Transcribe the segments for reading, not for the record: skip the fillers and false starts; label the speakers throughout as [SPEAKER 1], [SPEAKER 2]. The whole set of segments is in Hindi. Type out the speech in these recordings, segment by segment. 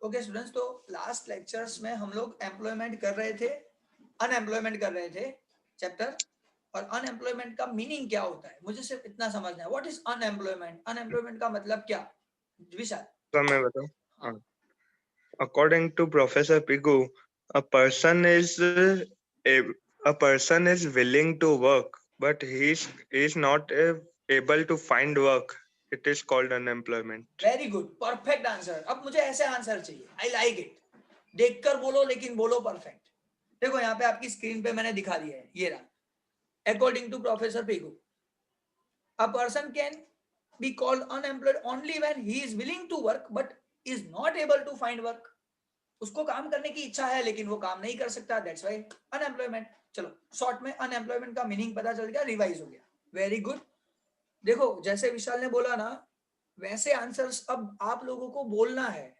[SPEAKER 1] ओके स्टूडेंट्स, तो लास्ट लेक्चर्स में हम लोग एम्प्लॉयमेंट कर रहे थे, अनएम्प्लॉयमेंट कर रहे थे चैप्टर, और अनएम्प्लॉयमेंट का मीनिंग क्या होता है मुझे सिर्फ इतना समझना है। What is unemployment? अनएम्प्लॉयमेंट का मतलब क्या? विशाल।
[SPEAKER 2] तो मैं बताऊं,
[SPEAKER 1] हाँ।
[SPEAKER 2] according to Professor Pigu, a person is a person is willing to work, but he is not able to find work. It is called unemployment.
[SPEAKER 1] Very good, perfect answer. अब मुझे ऐसे आंसर चाहिए, आई लाइक इट। देखकर बोलो लेकिन बोलो परफेक्ट। देखो यहाँ पे आपकी स्क्रीन पे मैंने दिखा दिया है, ये रहा। According to professor Pigou, a person can be called unemployed only when he is willing to work but is not able to find work. उसको काम करने की इच्छा है लेकिन वो काम नहीं कर सकता, दैट्स व्हाई अनएम्प्लॉयमेंट। चलो शॉर्ट में अनएम्प्लॉयमेंट का मीनिंग पता चल गया, रिवाइज हो गया। Very good. देखो जैसे विशाल ने बोला ना, वैसे आंसर्स अब आप लोगों को बोलना है।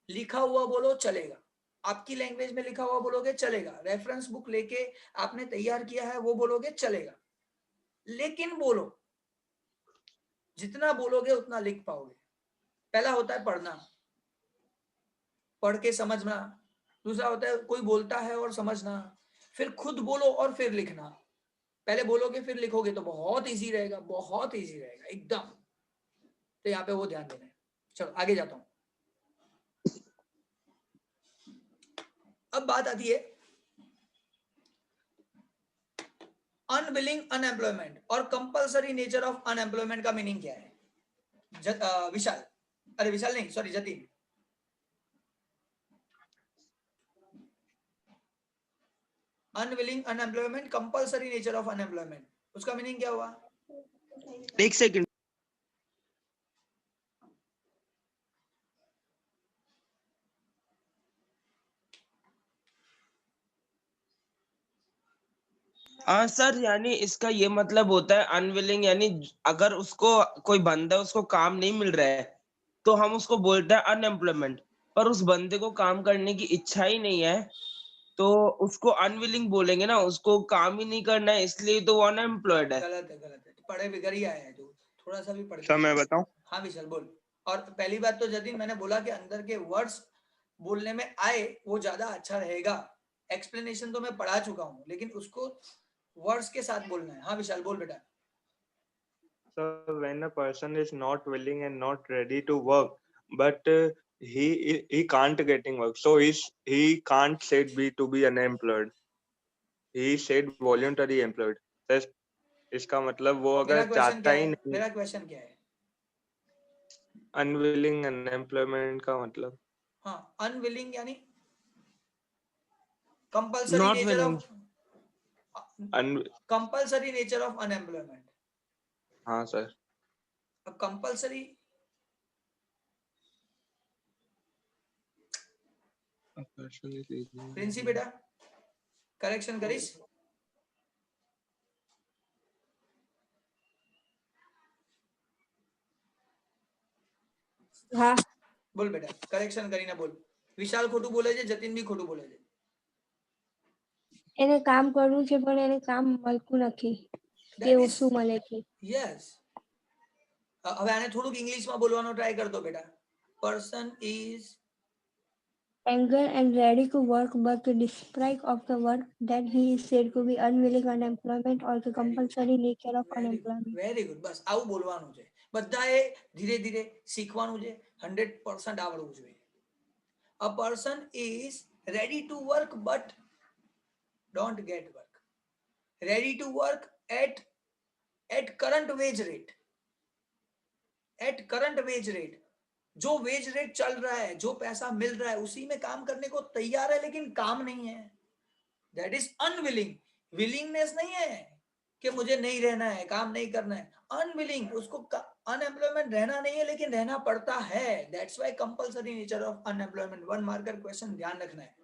[SPEAKER 1] लिखा हुआ बोलो चलेगा, आपकी लैंग्वेज में लिखा हुआ बोलोगे चलेगा, रेफरेंस बुक लेके आपने तैयार किया है वो बोलोगे चलेगा, लेकिन बोलो, जितना बोलोगे उतना लिख पाओगे। पहला होता है पढ़ना, पढ़ के समझना। दूसरा होता है कोई बोलता है और समझना। फिर खुद बोलो और फिर लिखना। पहले बोलोगे फिर लिखोगे तो बहुत इजी रहेगा, बहुत इजी रहेगा एकदम। तो यहाँ पे वो ध्यान देना है। चलो आगे जाता हूँ। अब बात आती है अनविलिंग अनएम्प्लॉयमेंट और कंपल्सरी नेचर ऑफ अनएम्प्लॉयमेंट का मीनिंग क्या है? विशाल, अरे विशाल नहीं, sorry Jatin. Unwilling unemployment, compulsory nature of unemployment, उसका मीनिंग क्या हुआ?
[SPEAKER 3] एक सेकंड। हाँ सर, यानी इसका ये मतलब होता है अनविलिंग, यानी अगर उसको कोई बंदा उसको काम नहीं मिल रहा है तो हम उसको बोलते हैं अनएम्प्लॉयमेंट, पर उस बंदे को काम करने की इच्छा ही नहीं है तो उसको अनविलिंग बोलेंगे ना, उसको काम ही नहीं करना है इसलिए तो वो अनएम्प्लॉयड है।
[SPEAKER 1] गलत है, गलत है। पढ़े बिगड़ ही आया है जो, थोड़ा सा भी पढ़ के।
[SPEAKER 2] सब मैं बताऊं,
[SPEAKER 1] हाँ विशाल बोल। और पहली बात तो जतिन, मैंने बोला कि अंदर के वर्ड्स बोलने में आए वो ज्यादा अच्छा रहेगा। एक्सप्लेनेशन तो मैं पढ़ा चुका हूँ, लेकिन उसको वर्ड्स के साथ बोलना है। हाँ विशाल बोल बेटा।
[SPEAKER 2] so when a person is not willing and not ready to work, but he can't getting work, so he can't said be to be unemployed. He said voluntary employed. तो इसका मतलब वो
[SPEAKER 1] मेरा
[SPEAKER 2] अगर
[SPEAKER 1] क्वेश्चन
[SPEAKER 2] चाहता
[SPEAKER 1] क्या
[SPEAKER 2] ही
[SPEAKER 1] है?
[SPEAKER 2] नहीं,
[SPEAKER 1] मेरा क्वेश्चन क्या है?
[SPEAKER 2] अनविलिंग अनएम्प्लॉयमेंट का मतलब
[SPEAKER 1] हाँ, अनविलिंग यानी compulsory
[SPEAKER 3] not
[SPEAKER 1] nature
[SPEAKER 3] willing.
[SPEAKER 1] Of,
[SPEAKER 2] un
[SPEAKER 1] compulsory nature of unemployment.
[SPEAKER 2] हाँ सर।
[SPEAKER 1] अब कंपल्सरी, प्रिंसी बेटा करेक्शन करिस।
[SPEAKER 4] હા
[SPEAKER 1] बोल बेटा करेक्शन करीने बोल। विशाल खोटू बोले છે, जतिन भी खोटू बोले છે।
[SPEAKER 4] એને કામ કરવું છે પણ એને કામ મળતું નથી કે
[SPEAKER 1] That is
[SPEAKER 4] ઓછું મળે છે.
[SPEAKER 1] yes. હવે આને થોડુંક ઇંગ્લિશમાં બોલવાનો ટ્રાય કરતો બેટા. Person is
[SPEAKER 4] Anger and ready to work, but despite of the work that he is said to be unwilling unemployment or the compulsory nature of unemployment.
[SPEAKER 1] Very good, બસ આવું બોલવાનું છે બધાએ, ધીરે ધીરે શીખવાનું છે, 100% આવડવું જોઈએ. A person is ready to work but don't get work. Ready to work at current wage rate. At current wage rate, जो वेज रेट चल रहा है, जो पैसा मिल रहा है उसी में काम करने को तैयार है, लेकिन काम नहीं है। That is unwilling. विलिंगनेस नहीं है कि मुझे नहीं रहना है, काम नहीं करना है। अनविलिंग, उसको अनएम्प्लॉयमेंट रहना नहीं है लेकिन रहना पड़ता है। That's why compulsory nature of unemployment. 1 marker question, ध्यान रखना है।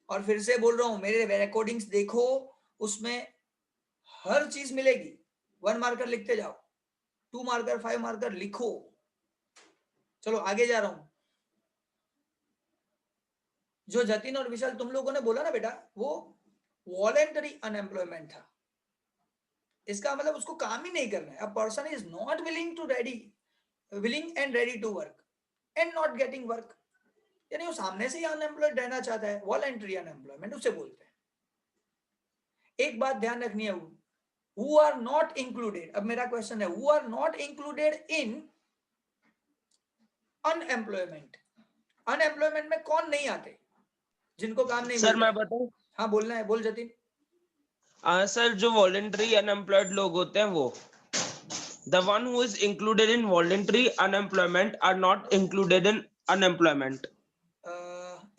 [SPEAKER 1] और फिर से बोल रहा हूं, मेरे रिकॉर्डिंग्स देखो, उसमें हर चीज मिलेगी। 1 मार्कर लिखते जाओ, 2 मार्कर 5 मार्कर लिखो। चलो आगे जा रहा हूं। जो जतिन और विशाल तुम लोगों ने बोला ना बेटा, वो वॉलेंटरी अनएम्प्लॉयमेंट था। इसका मतलब उसको काम ही नहीं करना है। A person is not willing and ready to work and not getting work. यानी वो सामने से ही अनएम्प्लॉयड रहना चाहता है, वॉलंटरी अनएम्प्लॉयमेंट उसे बोलते हैं। एक बात ध्यान रखनी है, who are not included, अब मेरा क्वेश्चन है who are not included in unemployment, unemployment में कौन नहीं आते, जिनको काम नहीं
[SPEAKER 3] सर
[SPEAKER 1] मिलता
[SPEAKER 3] मैं
[SPEAKER 1] है?
[SPEAKER 3] बताऊं,
[SPEAKER 1] हाँ बोलना है, बोल जतिन।
[SPEAKER 3] सर जो वॉलेंटरी अनएम्प्लॉयड लोग होते हैं वो, the one who is included in voluntary unemployment are not included in unemployment.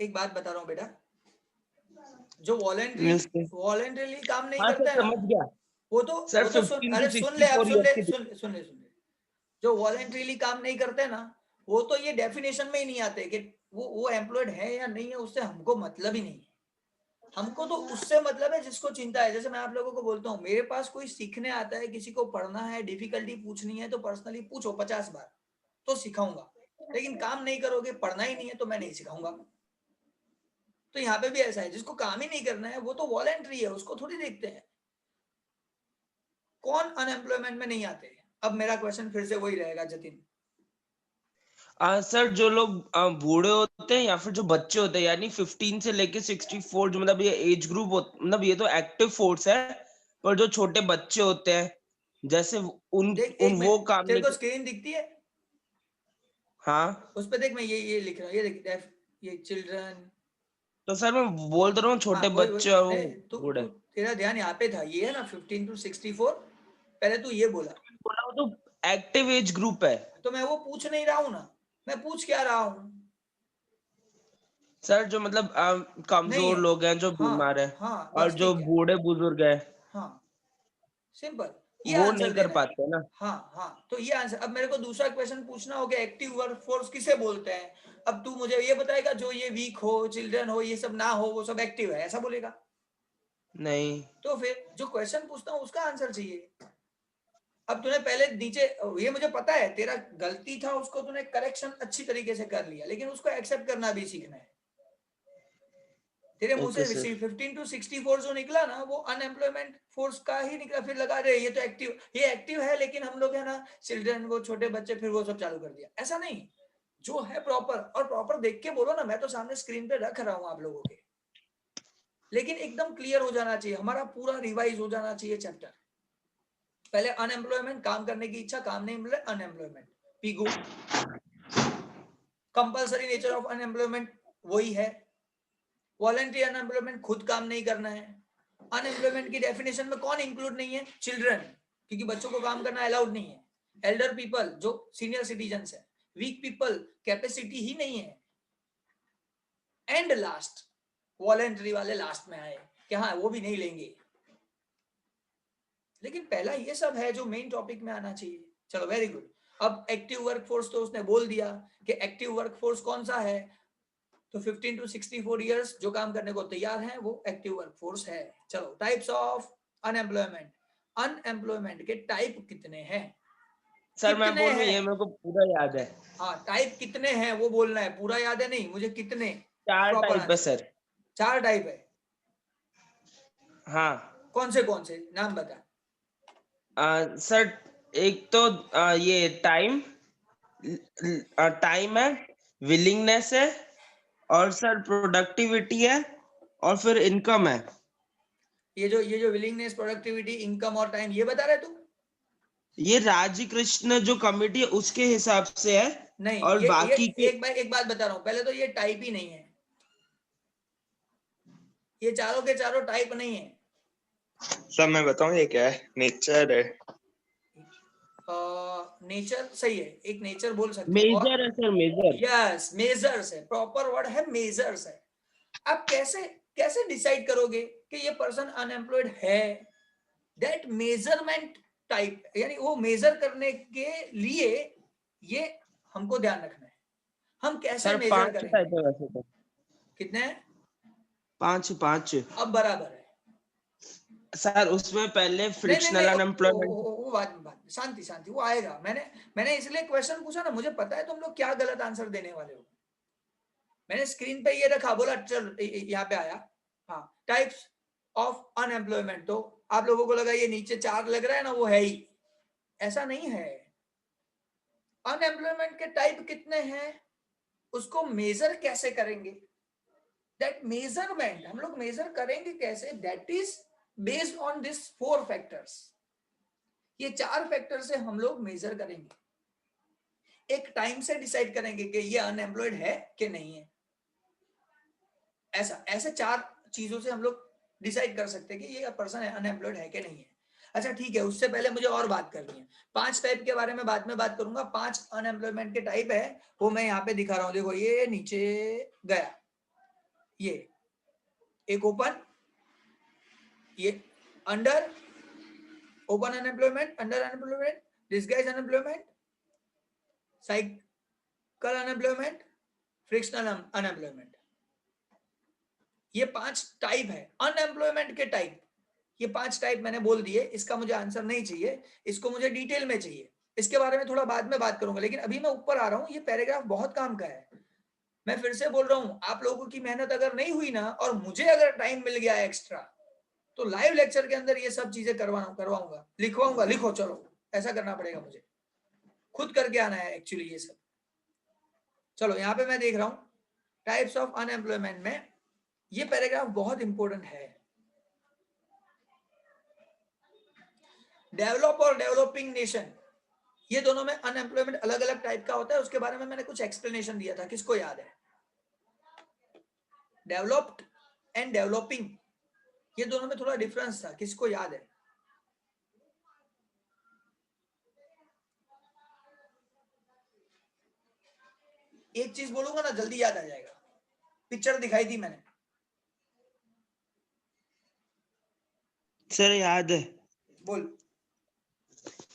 [SPEAKER 1] एक बात बता रहा हूँ बेटा, जो
[SPEAKER 3] Means
[SPEAKER 1] वॉलेंटरीली काम नहीं
[SPEAKER 3] हाँ
[SPEAKER 1] करता
[SPEAKER 3] सर
[SPEAKER 1] है ना,
[SPEAKER 3] समझ गया
[SPEAKER 1] वो तो
[SPEAKER 3] सर।
[SPEAKER 1] वो तो सुन,
[SPEAKER 3] 15
[SPEAKER 1] अरे
[SPEAKER 3] to
[SPEAKER 1] सुन ले, अब
[SPEAKER 3] 64
[SPEAKER 1] सुन ले,
[SPEAKER 3] years की
[SPEAKER 1] सुन ले, जो वॉलेंटरीली काम नहीं करते ना, वो तो ये डेफिनेशन में ही नहीं आते कि वो एम्प्लॉयड है या नहीं है, उससे हमको मतलब ही नहीं है। हमको तो उससे मतलब है जिसको चिंता है। जैसे मैं आप लोगों को बोलता हूँ, मेरे पास कोई सीखने आता है, किसी को पढ़ना है, डिफिकल्टी पूछनी है, तो पर्सनली पूछो 50 बार तो सिखाऊंगा, लेकिन काम नहीं करोगे, पढ़ना ही नहीं है, तो मैं नहीं सिखाऊंगा। तो यहाँ पे भी ऐसा है, जिसको काम ही नहीं करना है वो तो वॉलेंटरी है, उसको थोड़ी देखते हैं। कौन अनएम्प्लॉयमेंट में नहीं आते? अब मेरा क्वेश्चन फिर से वही रहेगा जतिन।
[SPEAKER 3] सर जो लोग बूढ़े होते हैं या फिर जो बच्चे होते हैं, यानी 15 से लेके 64, जो मतलब ये एज ग्रुप मतलब ये तो एक्टिव फोर्स है, पर जो छोटे बच्चे होते हैं जैसे
[SPEAKER 1] देख एक
[SPEAKER 3] वो
[SPEAKER 1] मिनट,
[SPEAKER 3] काम
[SPEAKER 1] तेरे
[SPEAKER 3] नहीं
[SPEAKER 1] को स्क्रीन दिखती है?
[SPEAKER 3] हाँ
[SPEAKER 1] उस पर देख, मैं ये लिख रहा हूँ, ये देख, ये चिल्ड्रन।
[SPEAKER 3] तो सर मैं बोल तो रहा हूँ
[SPEAKER 1] हाँ
[SPEAKER 3] छोटे
[SPEAKER 1] वही
[SPEAKER 3] बच्चे और
[SPEAKER 1] नहीं,
[SPEAKER 3] वो
[SPEAKER 1] तू
[SPEAKER 3] बूढ़े।
[SPEAKER 1] तेरा ध्यान यहाँ पे था, ये है ना 15 to 64, पहले तू ये बोला,
[SPEAKER 3] बोला वो तो एक्टिव एज ग्रुप है
[SPEAKER 1] तो मैं वो पूछ नहीं रहा हूँ ना, मैं पूछ क्या रहा हूँ?
[SPEAKER 3] सर, जो मतलब
[SPEAKER 1] नहीं
[SPEAKER 3] कमजोर
[SPEAKER 1] है,
[SPEAKER 3] लोग हैं, जो
[SPEAKER 1] हाँ
[SPEAKER 3] बीमार है,
[SPEAKER 1] हाँ
[SPEAKER 3] और
[SPEAKER 1] बस
[SPEAKER 3] जो
[SPEAKER 1] ठीक है,
[SPEAKER 3] बूढ़े बुजुर्ग है,
[SPEAKER 1] हाँ सिंपल, ये
[SPEAKER 3] वो
[SPEAKER 1] आंसर
[SPEAKER 3] नहीं कर
[SPEAKER 1] देना है।
[SPEAKER 3] पाते ना।
[SPEAKER 1] हाँ हाँ, तो ये आंसर। अब मेरे को दूसरा क्वेश्चन पूछना हो कि एक्टिव वर्क फोर्स किसे बोलते हैं? अब तू मुझे ये बताएगा जो ये वीक हो, चिल्ड्रन हो, ये सब ना हो, वो सब एक्टिव है, ऐसा बोलेगा?
[SPEAKER 3] नहीं
[SPEAKER 1] तो फिर जो क्वेश्चन पूछता हूँ उसका आंसर चाहिए। अब तूने पहले नीचे, ये मुझे पता है तेरा गलती था, उसको तूने करेक्शन अच्छी तरीके से कर लिया, लेकिन उसको एक्सेप्ट करना भी सीखना है। तेरे मुंह
[SPEAKER 3] ओके
[SPEAKER 1] से
[SPEAKER 3] सर।
[SPEAKER 1] 15 to 64 जो निकला ना, वो अनएम्प्लॉयमेंट फोर्स का ही निकला। फिर लगा रहे ये तो एक्टिव, ये एक्टिव है, लेकिन हम लोग है ना चिल्ड्रन, वो छोटे बच्चे, फिर वो सब चालू कर दिया। ऐसा नहीं, जो है प्रॉपर, और प्रॉपर देख के बोलो ना, मैं तो सामने स्क्रीन पे रख रहा हूँ आप लोगों के, लेकिन एकदम क्लियर हो जाना चाहिए, हमारा पूरा रिवाइज हो जाना चाहिए चैप्टर। पहले अनएम्प्लॉयमेंट, काम करने की इच्छा, काम नहीं मिल रहा, unemployment, Pigou. Compulsory nature of unemployment वही है। वॉलंटरी अनएम्प्लॉयमेंट, खुद काम नहीं करना है। अनएम्प्लॉयमेंट की डेफिनेशन में कौन इंक्लूड नहीं है? चिल्ड्रन, क्योंकि बच्चों को काम करना अलाउड नहीं है। एल्डर पीपल, जो सीनियर सिटीजन है। वीक पीपल, कैपेसिटी ही नहीं है। एंड लास्ट, वॉलंटरी वाले लास्ट में आए कि हाँ वो भी नहीं लेंगे, लेकिन पहला ये सब है जो मेन टॉपिक में आना चाहिए। चलो वेरी गुड। अब एक्टिव वर्कफोर्स तो उसने बोल दिया कि एक्टिव वर्कफोर्स कौन सा है, तो 15 to 64 इयर्स जो काम करने को तैयार हैं वो एक्टिव वर्कफोर्स है। चलो टाइप्स ऑफ अनएम्प्लॉयमेंट, अनएम्प्लॉयमेंट के टाइप कितने हैं?
[SPEAKER 3] सर मैं
[SPEAKER 1] कितने
[SPEAKER 3] बोलूं,
[SPEAKER 1] हैं?
[SPEAKER 3] ये मेरे को पूरा याद है।
[SPEAKER 1] हाँ टाइप कितने हैं वो बोलना है, पूरा याद है नहीं, मुझे कितने
[SPEAKER 3] 4
[SPEAKER 1] प्रॉपर
[SPEAKER 3] टाइप है
[SPEAKER 1] आंसर।
[SPEAKER 3] सर।
[SPEAKER 1] 4 टाइप है?
[SPEAKER 3] हाँ
[SPEAKER 1] कौन से नाम बता।
[SPEAKER 3] सर, एक तो ये टाइम टाइम है, विलिंगनेस है, और सर प्रोडक्टिविटी है, और फिर इनकम है।
[SPEAKER 1] ये जो विलिंगनेस, प्रोडक्टिविटी, इनकम और टाइम, ये बता रहे तू?
[SPEAKER 3] ये राज्य कृष्ण जो कमिटी है उसके हिसाब से है,
[SPEAKER 1] नहीं,
[SPEAKER 3] और
[SPEAKER 1] ये
[SPEAKER 3] बाकी के
[SPEAKER 1] एक बात बता रहा हूँ, पहले तो ये टाइप ही नहीं है, ये चारों के चारों टाइप नहीं है।
[SPEAKER 2] सर मैं बताऊं ये क्या है? नेचर है।
[SPEAKER 1] नेचर सही है, एक नेचर बोल सकते हैं, और
[SPEAKER 3] मेजर है सर, मेजर।
[SPEAKER 1] यस मेजर्स है, प्रॉपर वर्ड है मेजर्स है। आप कैसे कैसे डिसाइड करोगे कि ये पर्सन अनएम्प्लॉयड है? दैट मेजरमेंट टाइप, यानी वो मेजर करने के लिए ये हमको ध्यान रखना है, हम कैसे
[SPEAKER 3] सर
[SPEAKER 1] मेजर
[SPEAKER 3] 5
[SPEAKER 1] करेंगे।
[SPEAKER 3] टाइप है वैसे तो।
[SPEAKER 1] कितने हैं?
[SPEAKER 3] 5
[SPEAKER 1] अब बराबर है।
[SPEAKER 3] सर। उसमें पहले
[SPEAKER 1] नहीं
[SPEAKER 3] फ्रिक्शनल अनएम्प्लॉयमेंट।
[SPEAKER 1] वो बात शांति शांति, वो आएगा। मैंने इसलिए क्वेश्चन पूछा ना, मुझे पता है तुम लोग क्या गलत आंसर देने वाले हो। मैंने स्क्रीन पे ये रखा, बोला चल यहाँ पे आया, हाँ टाइप्स ऑफ अनएम्प्लॉयमेंट, तो आप लोगों को लगा ये नीचे 4 लग रहा है ना, वो है ही, ऐसा नहीं है। अनएम्प्लॉयमेंट के टाइप कितने हैं? उसको मेजर कैसे करेंगे, दैट मेजरमेंट हम लोग मेजर करेंगे कैसे, that is based on this 4 factors. ये 4 फैक्टर से हम लोग मेजर करेंगे, एक टाइम से डिसाइड करेंगे कि ये अनएम्प्लॉयड है कि नहीं है। ऐसा ऐसे 4 चीजों से हम लोग डिसाइड कर सकते हैं कि ये पर्सन अनएम्प्लॉयड है कि नहीं है। अच्छा ठीक है, उससे पहले मुझे और बात करनी है। 5 टाइप के बारे में बाद में बात करूंगा। 5 अनएम्प्लॉयमेंट के टाइप है, वो मैं यहाँ पे दिखा रहा हूँ। देखो ये नीचे गया, ये एक ओपन, ये under open unemployment, under unemployment, disguise unemployment, cycle unemployment, frictional unemployment. ये 5 टाइप है अनएम्प्लॉयमेंट के टाइप। ये 5 टाइप मैंने बोल दिए, इसका मुझे आंसर नहीं चाहिए, इसको मुझे डिटेल में चाहिए। इसके बारे में थोड़ा बाद में बात करूंगा, लेकिन अभी मैं ऊपर आ रहा हूँ। ये पैराग्राफ बहुत काम का है। मैं फिर से बोल रहा हूँ, आप लोगों की मेहनत अगर नहीं हुई ना, और मुझे अगर टाइम मिल गया एक्स्ट्रा, तो लाइव लेक्चर के अंदर ये सब चीजें करवाऊंगा, लिखवाऊंगा। लिखो, चलो ऐसा करना पड़ेगा, मुझे खुद करके आना है एक्चुअली ये सब। चलो यहाँ पे मैं देख रहा हूँ टाइप्स ऑफ अनएम्प्लॉयमेंट में ये पैराग्राफ बहुत इंपॉर्टेंट है। डेवलप और डेवलपिंग नेशन, ये दोनों में अनएम्प्लॉयमेंट अलग अलग टाइप का होता है। उसके बारे में मैंने कुछ एक्सप्लेनेशन दिया था, किसको याद है? डेवलप्ड एंड डेवलपिंग, ये दोनों में थोड़ा डिफरेंस था, किसको याद है? एक चीज बोलूंगा ना, जल्दी याद आ जाएगा। पिक्चर दिखाई थी मैंने।
[SPEAKER 3] सर याद है।
[SPEAKER 1] बोल।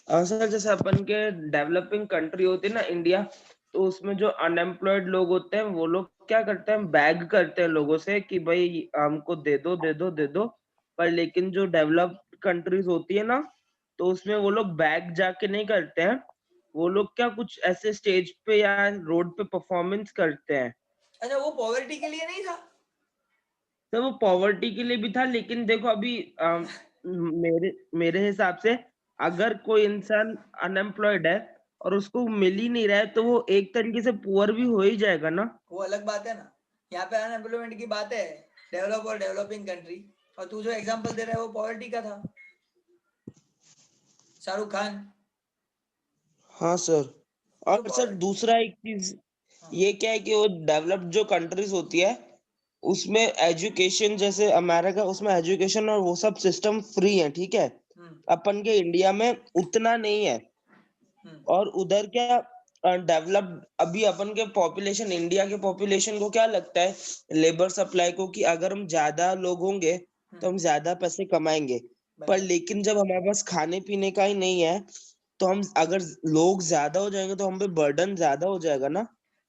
[SPEAKER 3] सर जैसे अपन के डेवलपिंग कंट्री होती है ना इंडिया, तो उसमें जो अनएम्प्लॉयड लोग होते हैं वो लोग क्या करते हैं, बैग करते हैं लोगों से कि भाई हमको दे दो दे दो दे दो। पर लेकिन जो डेवलप्ड कंट्रीज होती है ना, तो उसमें वो लोग बैग जाके नहीं करते हैं। वो लोग क्या कुछ ऐसे स्टेज पे या रोड पे परफॉर्मेंस करते हैं।
[SPEAKER 1] अच्छा, वो पॉवर्टी के लिए नहीं था?
[SPEAKER 3] तो वो पॉवर्टी के लिए भी था, लेकिन देखो अभी मेरे मेरे हिसाब से अगर कोई इंसान अनएम्प्लॉयड है और उसको मिल ही नहीं रहा है, तो वो एक तरीके से पुअर भी हो ही जाएगा ना।
[SPEAKER 1] वो अलग बात है ना, यहाँ पे अनएम्प्लॉयमेंट की बात है, डेवलप और डेवलपिंग कंट्री। और तू जो एग्जांपल दे रहा है वो पॉवर्टी का था, शाहरुख खान।
[SPEAKER 3] हाँ सर।
[SPEAKER 1] तो
[SPEAKER 3] और सर दूसरा एक चीज
[SPEAKER 1] हाँ,
[SPEAKER 3] ये क्या है कि वो डेवलप्ड जो कंट्रीज होती है उसमें एजुकेशन, जैसे अमेरिका, उसमें एजुकेशन और वो सब सिस्टम फ्री है, ठीक है।
[SPEAKER 1] हम्म,
[SPEAKER 3] अपन के इंडिया में उतना नहीं है।
[SPEAKER 1] हम्म,
[SPEAKER 3] और उधर क्या डेवलप्ड, अभी अपन के पॉपुलेशन, इंडिया के पॉपुलेशन को क्या लगता है, लेबर सप्लाई को, कि अगर हम ज्यादा लोग होंगे तो हम ज्यादा पैसे कमाएंगे। पर
[SPEAKER 1] बराबर।
[SPEAKER 3] लेकिन जब हमारे पास खाने पीने का ही नहीं है, तो हम अगर लोग ज्यादा हो जाएंगे तो हम पे बर्डन ज्यादा हो जाएगा ना,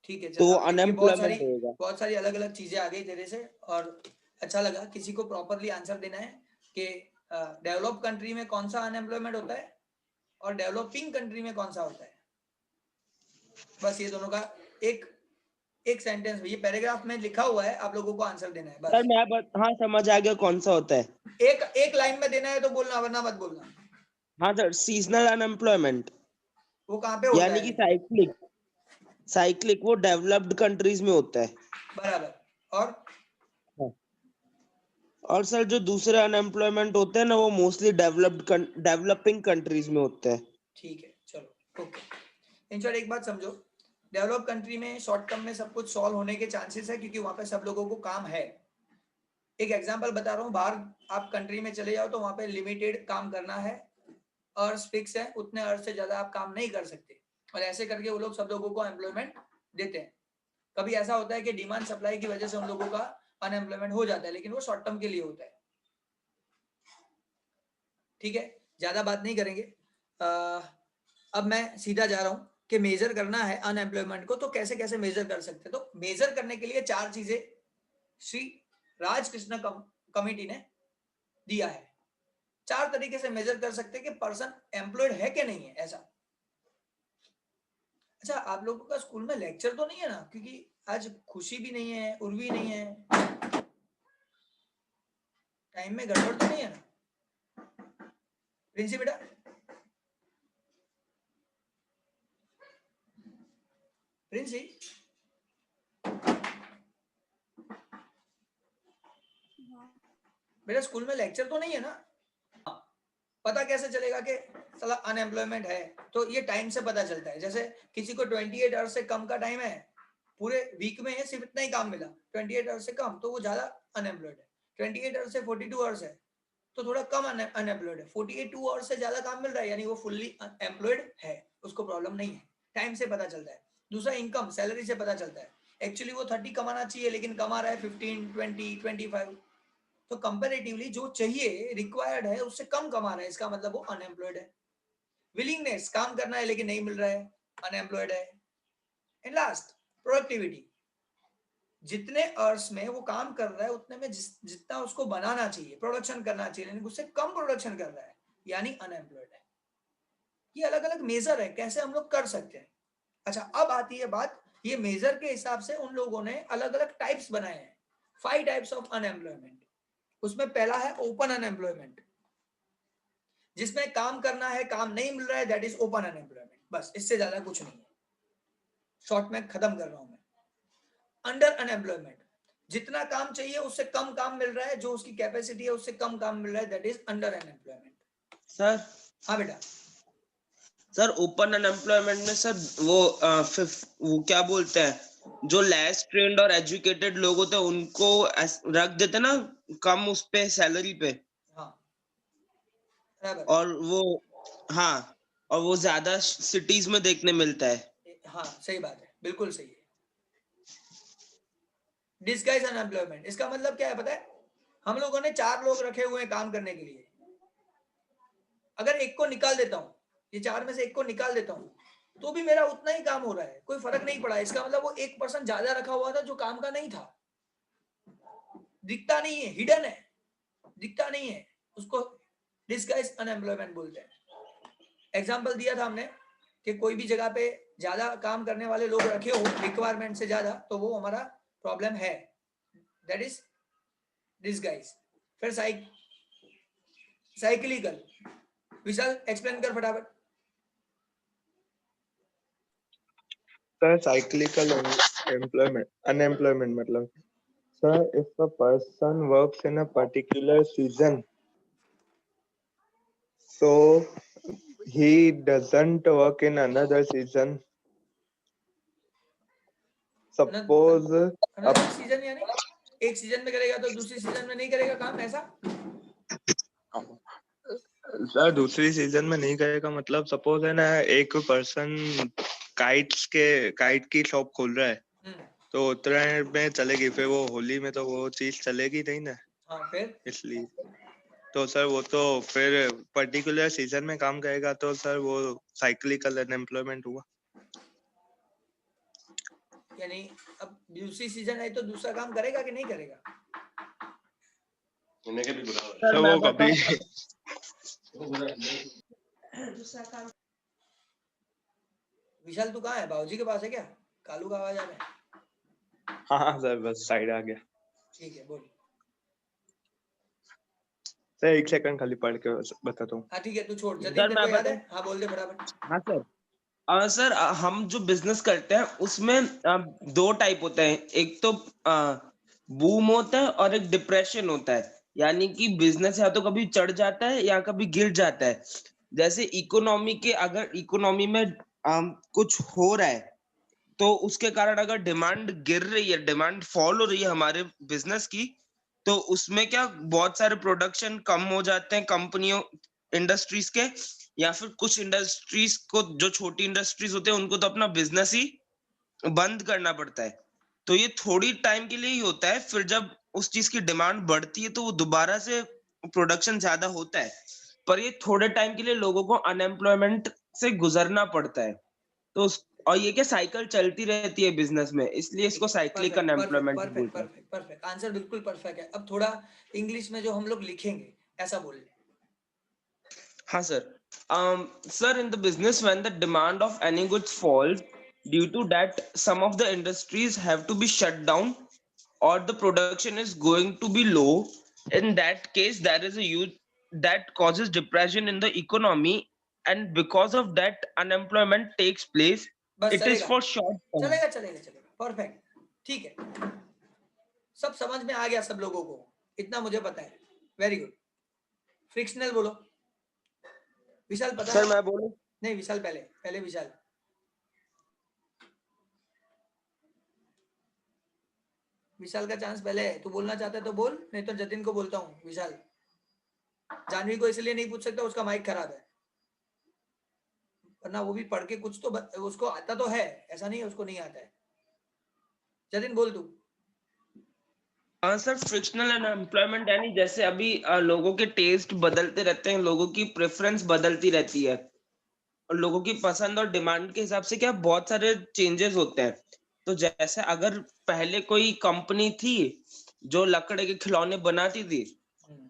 [SPEAKER 1] ठीक है, चल
[SPEAKER 3] तो
[SPEAKER 1] अब ये
[SPEAKER 3] अनएम्प्लॉयमेंट होगा।
[SPEAKER 1] बहुत सारी अलग अलग चीजें आ गई तेरे से, और अच्छा लगा। किसी को प्रॉपरली आंसर देना है कि डेवलप कंट्री में कौन सा अनएम्प्लॉयमेंट होता है और डेवलपिंग कंट्री में कौन सा होता है। बस ये दोनों का एक एक सेंटेंस में, ये पैराग्राफ में लिखा हुआ है, आप लोगों को आंसर देना है
[SPEAKER 3] सर
[SPEAKER 1] बस।
[SPEAKER 3] हाँ समझ आ गया कौन सा होता है।
[SPEAKER 1] एक एक लाइन में देना है तो बोलना, वरना मत बोलना।
[SPEAKER 3] हाँ सर, सीजनल अनएम्प्लॉयमेंट,
[SPEAKER 1] वो कहाँ पे होता
[SPEAKER 3] यानी
[SPEAKER 1] है
[SPEAKER 3] कि
[SPEAKER 1] लेकिन?
[SPEAKER 3] साइक्लिक। साइक्लिक वो डेवलप्ड कंट्रीज में होता है।
[SPEAKER 1] बराबर। और
[SPEAKER 3] हाँ। और सर जो दूसरे अनएम्प्लॉयमेंट होते हैं ना, वो मोस्टली डेवलपिंग कंट्रीज में होते हैं।
[SPEAKER 1] ठीक है, चलो ओके। इन शॉर्ट एक बात समझो, डेवलप कंट्री में शॉर्ट टर्म में सब कुछ सॉल्व होने के चांसेस है, क्योंकि वहां पे सब लोगों को काम है। एक एग्जांपल बता रहा हूँ, बाहर आप कंट्री में चले जाओ तो वहां पे लिमिटेड काम करना है, अर्स फिक्स है, उतने अर्स से ज्यादा आप काम नहीं कर सकते। और ऐसे करके वो लोग सब लोगों को एम्प्लॉयमेंट देते हैं। कभी ऐसा होता है कि डिमांड सप्लाई की वजह से उन लोगों का अनएम्प्लॉयमेंट हो जाता है, लेकिन वो शॉर्ट टर्म के लिए होता है। ठीक है, ज्यादा बात नहीं करेंगे। अब मैं सीधा जा रहा हूं कि मेजर करना है अनएम्प्लॉयमेंट को, तो कैसे कैसे मेजर कर सकते हैं। तो मेजर करने के लिए 4 चीजें श्री राजकृष्ण कमिटी ने दिया है। 4 तरीके से मेजर कर सकते हैं कि पर्सन एम्प्लॉयड है कि नहीं है, ऐसा। अच्छा, आप लोगों का स्कूल में लेक्चर तो नहीं है ना, क्योंकि आज खुशी भी नहीं है, उर्वी नहीं है, टाइम में गड़बड़ तो नहीं है ना? प्रिंसी बेटा, प्रिंसी, मेरे स्कूल में लेक्चर तो नहीं है ना, पता कैसे चलेगा कि साला अनएम्प्लॉयमेंट है? तो ये टाइम से पता चलता है। जैसे किसी को 28 आवर्स से कम का टाइम है, पूरे वीक में है सिर्फ इतना ही काम मिला, 28 आवर्स से कम, तो वो ज्यादा अनएम्प्लॉयड है। 28 आवर्स से 42 आवर्स है तो थोड़ा कम अनएम्प्लॉयड है। 42 आवर्स से ज्यादा काम मिल रहा है यानी वो फुल्ली एम्प्लॉयड है, उसको प्रॉब्लम नहीं है। टाइम से पता चलता है। दूसरा इनकम, सैलरी से पता चलता है। एक्चुअली वो 30 कमाना चाहिए लेकिन कमा रहा है 15, 20, 25, तो कंपैरेटिवली जो चाहिए रिक्वायर्ड है उससे कम कमा रहा है, इसका मतलब वो अनएम्प्लॉयड है। विलिंगनेस, काम करना है लेकिन नहीं मिल रहा है, अनएम्प्लॉयड है। एंड लास्ट, प्रोडक्टिविटी, जितने अर्स में वो काम कर रहा है उतने में जितना उसको बनाना चाहिए, प्रोडक्शन करना चाहिए, लेकिन उससे कम प्रोडक्शन कर रहा है यानी अनएम्प्लॉयड है। ये अलग अलग मेजर है कैसे हम लोग कर सकते हैं। अच्छा, अब आती है बात, ये मेजर के हिसाब से उन लोगों ने अलग अलग टाइप्स बनाए हैं, 5 टाइप्स ऑफ अनएम्प्लॉयमेंट। उसमें पहला है ओपन अनएम्प्लॉयमेंट, जिसमें काम करना है, काम नहीं मिल रहा है, दैट इज ओपन अनएम्प्लॉयमेंट। बस इससे ज्यादा कुछ नहीं है, शॉर्ट में खत्म कर रहा हूं मैं। अंडर अनएम्प्लॉयमेंट, जितना काम चाहिए उससे कम काम मिल रहा है, जो उसकी कैपेसिटी है उससे कम काम मिल रहा है, that is under unemployment.
[SPEAKER 3] Sir
[SPEAKER 1] हाँ बेटा।
[SPEAKER 3] सर ओपन अनएम्प्लॉयमेंट में सर वो क्या बोलते हैं, जो लेस ट्रेन्ड और एजुकेटेड लोग होते हैं उनको रख देते ना कम उस पे सैलरी पे,
[SPEAKER 1] हाँ बराबर।
[SPEAKER 3] और वो हाँ और वो ज्यादा सिटीज में देखने मिलता है।
[SPEAKER 1] हाँ सही बात है, बिल्कुल सही है। डिस्गाइज अनएम्प्लॉयमेंट, इसका मतलब क्या है पता है? हम लोगों ने 4 लोग रखे हुए हैं काम करने के लिए, अगर एक को निकाल देता हूँ, ये 4 में से एक को निकाल देता हूँ तो भी मेरा उतना ही काम हो रहा है, कोई फर्क नहीं पड़ा। इसका मतलब वो 1% ज्यादा रखा हुआ था जो काम का नहीं था, दिखता नहीं है, हिडन है, दिखता नहीं है, उसको डिस्गाइज अनएम्प्लॉयमेंट बोलते हैं। एग्जाम्पल दिया था हमने कि कोई भी जगह पे ज्यादा काम करने वाले लोग रखे हो रिक्वायरमेंट से ज्यादा, तो वो हमारा प्रॉब्लम है, दैट इज डिस्गाइज। फिर साइक्लिकल, विशाल एक्सप्लेन कर फटाफट।
[SPEAKER 2] Sir, cyclical unemployment मतलब, sir, if a person works in a particular season, so he doesn't work in another season. Suppose
[SPEAKER 1] another season यानी एक सीजन में करेगा तो दूसरी सीजन में नहीं करेगा काम, ऐसा?
[SPEAKER 2] सर दूसरी सीजन में नहीं करेगा मतलब, सपोज है ना, एक पर्सन काइट की शॉप खोल रहा है, तो उत्तरायण में चलेगी, फिर वो होली में तो वो चीज चलेगी नहीं ना।
[SPEAKER 1] हाँ फिर
[SPEAKER 2] इसलिए तो सर वो तो फिर पर्टिकुलर सीजन में काम करेगा, तो सर वो साइक्लिकल अनएम्प्लॉयमेंट हुआ।
[SPEAKER 1] यानी अब दूसरी सीजन आई तो दूसरा काम करेगा कि नहीं करेगा?
[SPEAKER 2] सर वो कभी
[SPEAKER 1] विशाल तू कहाँ है, बाबूजी के पास है क्या? कालू का आवाज आ रहा है।
[SPEAKER 2] हाँ सर बस साइड आ गया।
[SPEAKER 1] ठीक है बोल।
[SPEAKER 2] सर 1 सेकंड खाली पढ़ के बताता हूँ।
[SPEAKER 1] हाँ ठीक है, तू छोड़। जतिन
[SPEAKER 3] सर
[SPEAKER 1] तेरे को
[SPEAKER 3] मैं
[SPEAKER 1] याद है? हाँ बोल दे फटाफट।
[SPEAKER 3] हाँ सर सर हम जो बिजनेस करते हैं उसमें 2 टाइप होते हैं, एक तो बूम होता है और एक डिप्रेशन होता है। यानी कि बिजनेस या तो कभी चढ़ जाता है या कभी गिर जाता है। जैसे अगर इकोनॉमी में कुछ हो रहा है तो उसके कारण अगर डिमांड गिर रही है, डिमांड फॉल हो रही है हमारे बिजनेस की, तो उसमें क्या बहुत सारे प्रोडक्शन कम हो जाते हैं कंपनियों इंडस्ट्रीज के, या फिर कुछ इंडस्ट्रीज को, जो छोटी इंडस्ट्रीज होते हैं उनको तो अपना बिजनेस ही बंद करना पड़ता है। तो ये थोड़ी टाइम के लिए ही होता है, फिर जब उस चीज की डिमांड बढ़ती है तो वो दोबारा से प्रोडक्शन ज्यादा होता है। पर ये थोड़े टाइम के लिए लोगों को अनएम्प्लॉयमेंट से गुजरना पड़ता है। तो और ये क्या साइकिल चलती रहती है बिजनेस में, इसलिए इसको cyclic
[SPEAKER 1] perfect perfect
[SPEAKER 3] unemployment
[SPEAKER 1] perfect
[SPEAKER 3] बोलते हैं।
[SPEAKER 1] परफेक्ट परफेक्ट आंसर बिल्कुल परफेक्ट है। अब थोड़ा इंग्लिश में जो हम लोग लिखेंगे ऐसा बोल ले।
[SPEAKER 3] हाँ sir. Sir, in the business, when the demand of any goods falls, due to that, some of the industries have to be shut down, or the production is going to be low. In that case, there is a huge that causes depression in the economy, and because of that, unemployment takes place.
[SPEAKER 1] बस
[SPEAKER 3] It is
[SPEAKER 1] चलेगा
[SPEAKER 3] for short term.
[SPEAKER 1] चलेगा चलेगा चलेगा, परफेक्ट, ठीक है, सब समझ में आ गया सब लोगों को, इतना मुझे पता है। Very good. फ्रिक्शनल बोलो. विशाल पता
[SPEAKER 3] सर
[SPEAKER 1] है?
[SPEAKER 3] मैं बोलूं?
[SPEAKER 1] नहीं विशाल पहले विशाल. विशाल का चांस पहले है. तू बोलना चाहता है तो बोल, नहीं तो जतिन को बोलता हूँ. विशाल. जानवी को इसलिए नहीं पूछ सकता, उसका माइक खराब है, वरना वो भी पढ़ के कुछ तो उसको आता तो है, ऐसा नहीं है उसको नहीं आता है. जतिन बोल तू.
[SPEAKER 3] हाँ सर, फ्रिक्शनल अनएम्प्लॉयमेंट यानी जैसे अभी लोगों के टेस्ट बदलते रहते हैं, लोगों की प्रेफरेंस बदलती रहती है, और लोगों की पसंद और डिमांड के हिसाब से क्या बहुत सारे चेंजेस होते हैं. तो जैसे अगर पहले कोई कंपनी थी जो लकड़े के खिलौने बनाती थी,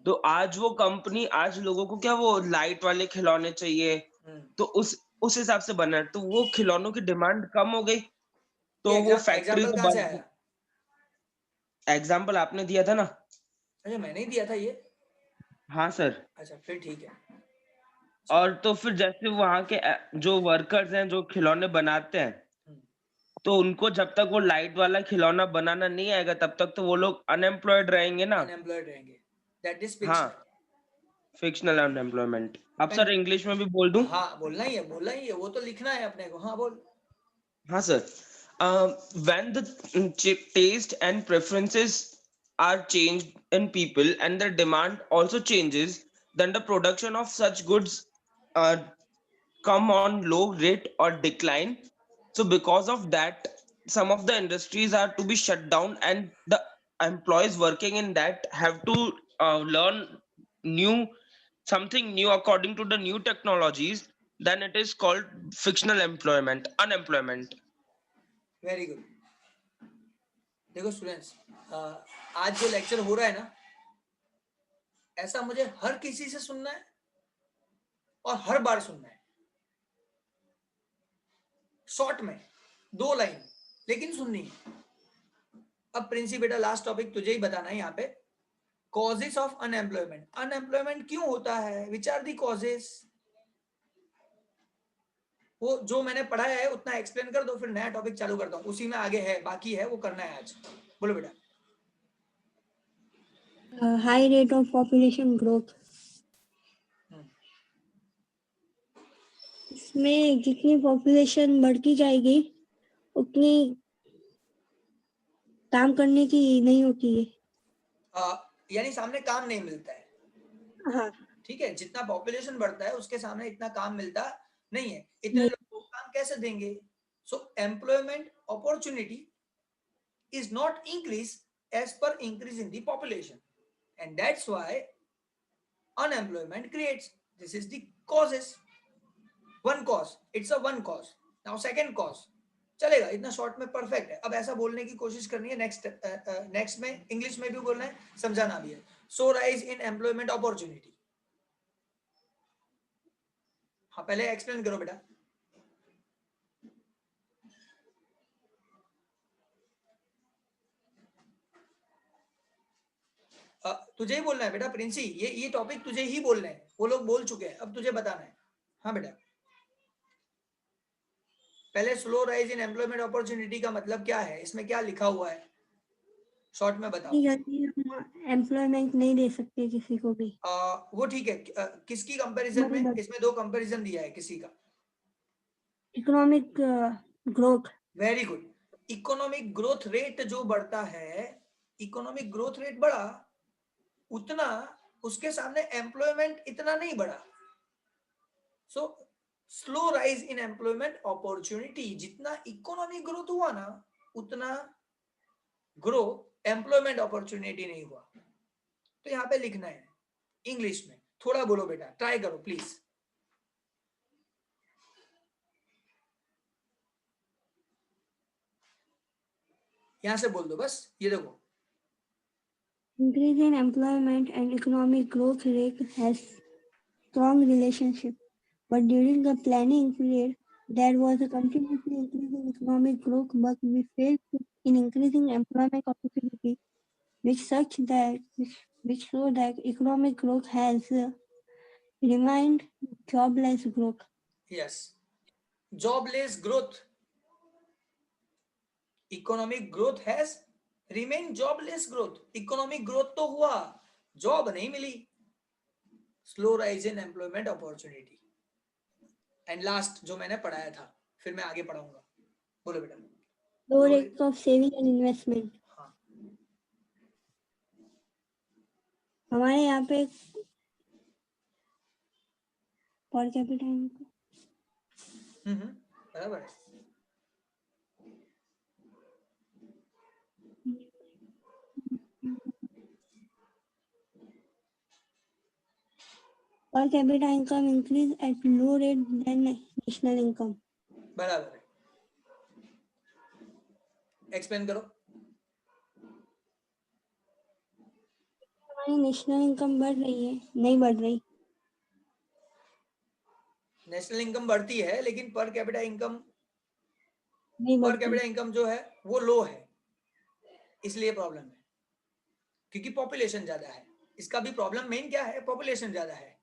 [SPEAKER 3] तो आज वो कंपनी, आज लोगों को क्या वो लाइट वाले खिलौने चाहिए, तो उस हिसाब से बना है. तो वो खिलौनों की डिमांड कम हो गई, तो
[SPEAKER 1] ये
[SPEAKER 3] वो फैक्ट्री
[SPEAKER 1] एग्जाम्पल
[SPEAKER 3] को
[SPEAKER 1] कहाँ से
[SPEAKER 3] बंद.
[SPEAKER 1] आया?
[SPEAKER 3] एग्जाम्पल आपने दिया था ना.
[SPEAKER 1] अच्छा मैंने ही दिया था ये.
[SPEAKER 3] हाँ सर.
[SPEAKER 1] अच्छा फिर ठीक है.
[SPEAKER 3] और तो फिर जैसे वहां के जो वर्कर्स हैं जो खिलौने बनाते हैं, तो उनको जब तक वो लाइट वाला खिलौना बनाना नहीं आएगा तब तक तो वो लोग अनएम्प्लॉयड रहेंगे ना.
[SPEAKER 1] अनएम्प्लॉयड रहेंगे. दैट इज
[SPEAKER 3] हाँ,
[SPEAKER 1] फिक्शनल.
[SPEAKER 3] Fictional unemployment. अब सर इंग्लिश में भी बोल दूं?
[SPEAKER 1] हाँ बोलना ही है, वो तो लिखना है अपने को. हाँ बोल.
[SPEAKER 3] हाँ sir. When the taste and preferences are changed in people and the demand also changes, then the production of such goods uh, come on low rate or decline. So because of that, some of the industries are to be shut down, and the employees working in that have to learn new something new according to the new technologies. Then it is called fictional employment, unemployment.
[SPEAKER 1] Very good. देखो स्टूडेंट्स, आज जो लेक्चर हो रहा है ना, ऐसा मुझे हर किसी से सुनना है और हर बार सुनना है. शॉर्ट में 2 लाइन लेकिन सुननी है. अब प्रिंसी बेटा लास्ट टॉपिक तुझे ही बताना है यहाँ पे. Causes of unemployment. अनएम्प्लॉयमेंट क्यों होता है? Which are the causes? वो जो मैंने पढ़ा है उतना एक्सप्लेन कर दो, फिर नया टॉपिक चालू करता हूँ. उसी में आगे है, बाकी है वो करना है आज. बोलो बेटा.
[SPEAKER 4] High rate of population growth. इसमें जितनी पॉपुलेशन बढ़ती जाएगी उतनी काम करने की नहीं होती है.
[SPEAKER 1] यानी सामने काम नहीं मिलता है.
[SPEAKER 4] हाँ.
[SPEAKER 1] ठीक है, जितना पॉपुलेशन बढ़ता है उसके सामने इतना काम मिलता नहीं है. इतने
[SPEAKER 4] नहीं.
[SPEAKER 1] लोगों को काम कैसे देंगे? So employment opportunity is not increase as per increase in the population, and that's why unemployment creates. This is the causes. One cause, it's a one cause. Now second cause. चलेगा, इतना शॉर्ट में परफेक्ट है. अब ऐसा बोलने की कोशिश करनी है. नेक्स्ट में इंग्लिश में भी बोलना है, समझाना भी है. सो राइज इन एम्प्लॉयमेंट अपॉर्चुनिटी. हाँ पहले एक्सप्लेन करो बेटा. तुझे ही बोलना है बेटा प्रिंसी. ये टॉपिक तुझे ही बोलना है. वो लोग बोल चुके हैं, अब तुझे बताना है. हाँ बेटा. पहले slow rise in employment opportunity का मतलब क्या है, इसमें क्या लिखा हुआ है, शॉर्ट में बताओ.
[SPEAKER 4] हम एम्प्लॉयमेंट नहीं दे सकते किसी को भी.
[SPEAKER 1] वो ठीक है. किसकी कंपैरिजन में? इसमें 2 कंपैरिजन दिया है. किसी का?
[SPEAKER 4] Economic growth.
[SPEAKER 1] Very good. Economic growth rate जो बढ़ता है, इकोनॉमिक ग्रोथ रेट बढ़ा उतना उसके सामने एम्प्लॉयमेंट इतना नहीं बढ़ा. So slow rise in employment opportunity. जितना इकोनॉमिक ग्रोथ हुआ ना उतना ग्रो एम्प्लॉयमेंट अपॉर्चुनिटी नहीं हुआ. तो यहाँ पे लिखना है इंग्लिश में. थोड़ा बोलो बेटा, ट्राई करो प्लीज. यहाँ से बोल दो बस. ये देखो,
[SPEAKER 4] Increase in employment and economic growth rate has strong relationship, but during the planning period, there was a continuously increasing economic growth, but we failed in increasing employment opportunity, which show that economic growth has remained jobless growth.
[SPEAKER 1] Yes. Jobless growth. Economic growth has remain jobless growth. Economic growth तो हुआ जॉब नहीं मिली, slow rise in employment opportunity. And last जो मैंने पढ़ाया था, फिर मैं आगे पढ़ाऊंगा, बोलो बेटा।
[SPEAKER 4] low rate of saving and investment.
[SPEAKER 1] हाँ,
[SPEAKER 4] हमारे यहाँ पे पर कैपिटा इनकम
[SPEAKER 1] बराबर है।
[SPEAKER 4] per capita income increase at low rate than national income.
[SPEAKER 1] बराबर है, एक्सप्लेन करो।
[SPEAKER 4] हमारी नेशनल इनकम बढ़ रही है, नहीं बढ़ रही।
[SPEAKER 1] नेशनल इनकम बढ़ती है लेकिन पर कैपिटा इनकम
[SPEAKER 4] नहीं
[SPEAKER 1] पर
[SPEAKER 4] बढ़ती।
[SPEAKER 1] कैपिटा इनकम जो है वो लो है, इसलिए प्रॉब्लम है, क्योंकि पॉपुलेशन ज्यादा है। इसका भी प्रॉब्लम मेन क्या है, पॉपुलेशन ज्यादा है,